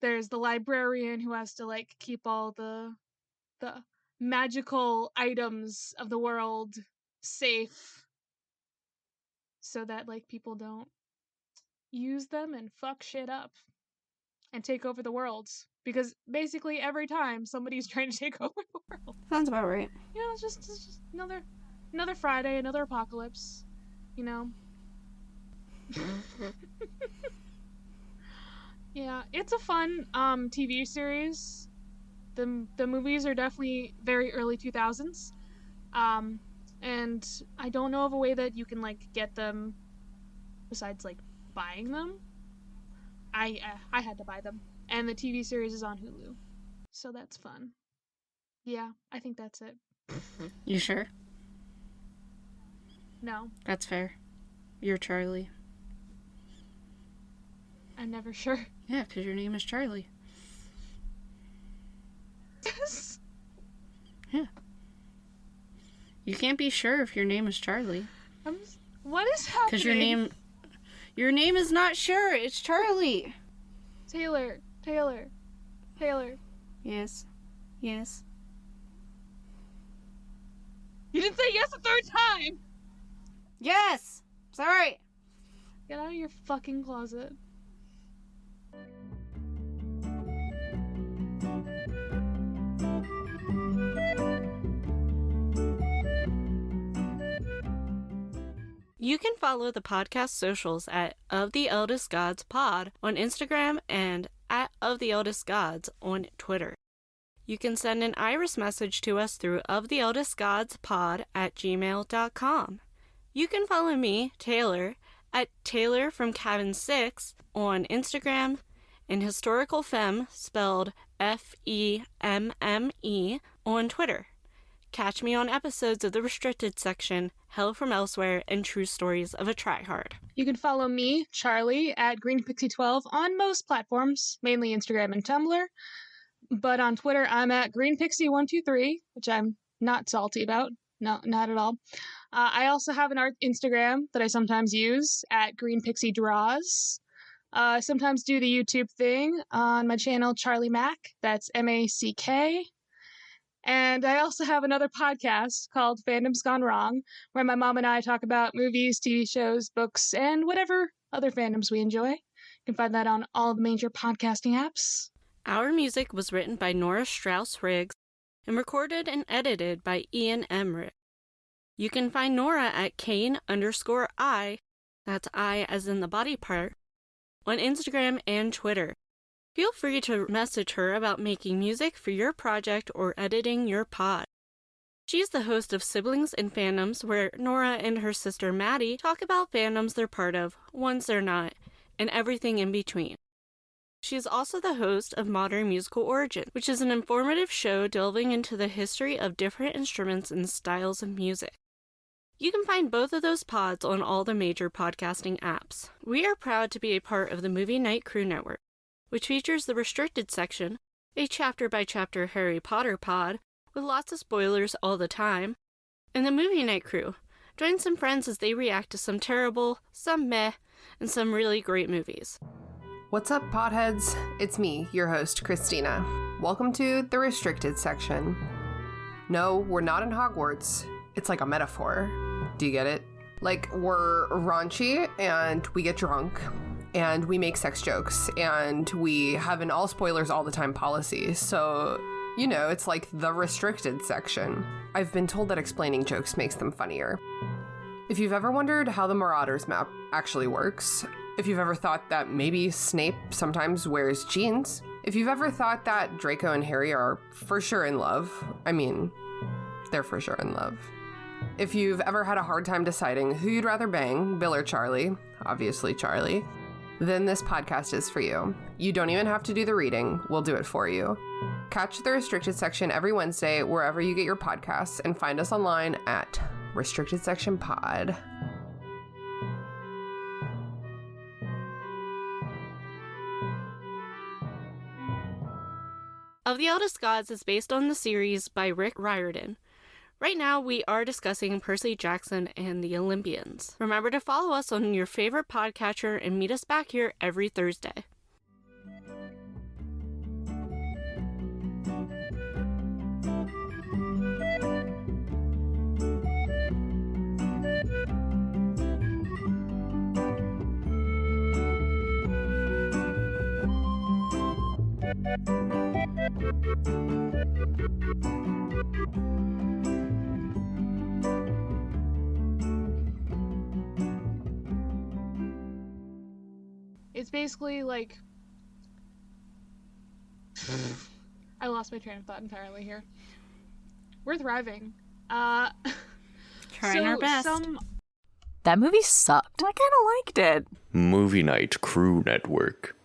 there's the librarian who has to like keep all the magical items of the world safe, so that like people don't use them and fuck shit up and take over the world. Because basically every time somebody's trying to take over the world. Sounds about right. You know, it's just another Friday, another apocalypse. You know. Yeah, it's a fun TV series. The movies are definitely very early 2000s. And I don't know of a way that you can like get them besides like buying them. I had to buy them, and the TV series is on Hulu, so that's fun. Yeah, I think that's it. You sure? No, That's fair. You're Charlie. I'm never sure. Yeah, because your name is Charlie. Yes. Yeah. You can't be sure if your name is Charlie. What is happening? Because your name is not sure. It's Charlie. Taylor. Yes. Yes. You didn't say yes a third time. Yes. It's all right. Get out of your fucking closet. You can follow the podcast socials at Of the Eldest Gods Pod on Instagram and at Of the Eldest Gods on Twitter. You can send an iris message to us through oftheeldestgodspod@gmail.com. You can follow me, Taylor, at Taylor from Cabin 6 on Instagram, and Historical Femme, spelled Femme, on Twitter. Catch me on episodes of the restricted section, Hell from Elsewhere, and True Stories of a Tryhard. You can follow me, Charlie, at GreenPixie12 on most platforms, mainly Instagram and Tumblr. But on Twitter, I'm at GreenPixie123, which I'm not salty about. No, not at all. I also have an art Instagram that I sometimes use at GreenPixieDraws. I sometimes do the YouTube thing on my channel, Charlie Mack. That's MACK. And I also have another podcast called Fandom's Gone Wrong, where my mom and I talk about movies, TV shows, books, and whatever other fandoms we enjoy. You can find that on all the major podcasting apps. Our music was written by Nora Strauss-Riggs and recorded and edited by Ian Emmerich. You can find Nora at Kane_I, that's I as in the body part, on Instagram and Twitter. Feel free to message her about making music for your project or editing your pod. She's the host of Siblings and Fandoms, where Nora and her sister Maddie talk about fandoms they're part of, ones they're not, and everything in between. She is also the host of Modern Musical Origin, which is an informative show delving into the history of different instruments and styles of music. You can find both of those pods on all the major podcasting apps. We are proud to be a part of the Movie Night Crew Network, which features the Restricted section, a chapter-by-chapter Harry Potter pod, with lots of spoilers all the time, and the Movie Night Crew. Join some friends as they react to some terrible, some meh, and some really great movies. What's up, potheads? It's me, your host, Christina. Welcome to the Restricted section. No, we're not in Hogwarts. It's like a metaphor. Do you get it? Like, we're raunchy, and we get drunk, and we make sex jokes, and we have an all spoilers all the time policy, so, you know, it's like the Restricted section. I've been told that explaining jokes makes them funnier. If you've ever wondered how the Marauders map actually works, if you've ever thought that maybe Snape sometimes wears jeans, if you've ever thought that Draco and Harry are for sure in love, I mean, they're for sure in love. If you've ever had a hard time deciding who you'd rather bang, Bill or Charlie, obviously Charlie, then this podcast is for you. You don't even have to do the reading, we'll do it for you. Catch the Restricted section every Wednesday wherever you get your podcasts, and find us online at Restricted Section Pod. Of the Eldest Gods is based on the series by Rick Riordan. Right now, we are discussing Percy Jackson and the Olympians. Remember to follow us on your favorite podcatcher and meet us back here every Thursday. It's basically like... I lost my train of thought entirely here. We're thriving. Trying our best. That movie sucked. I kind of liked it. Movie Night Crew Network.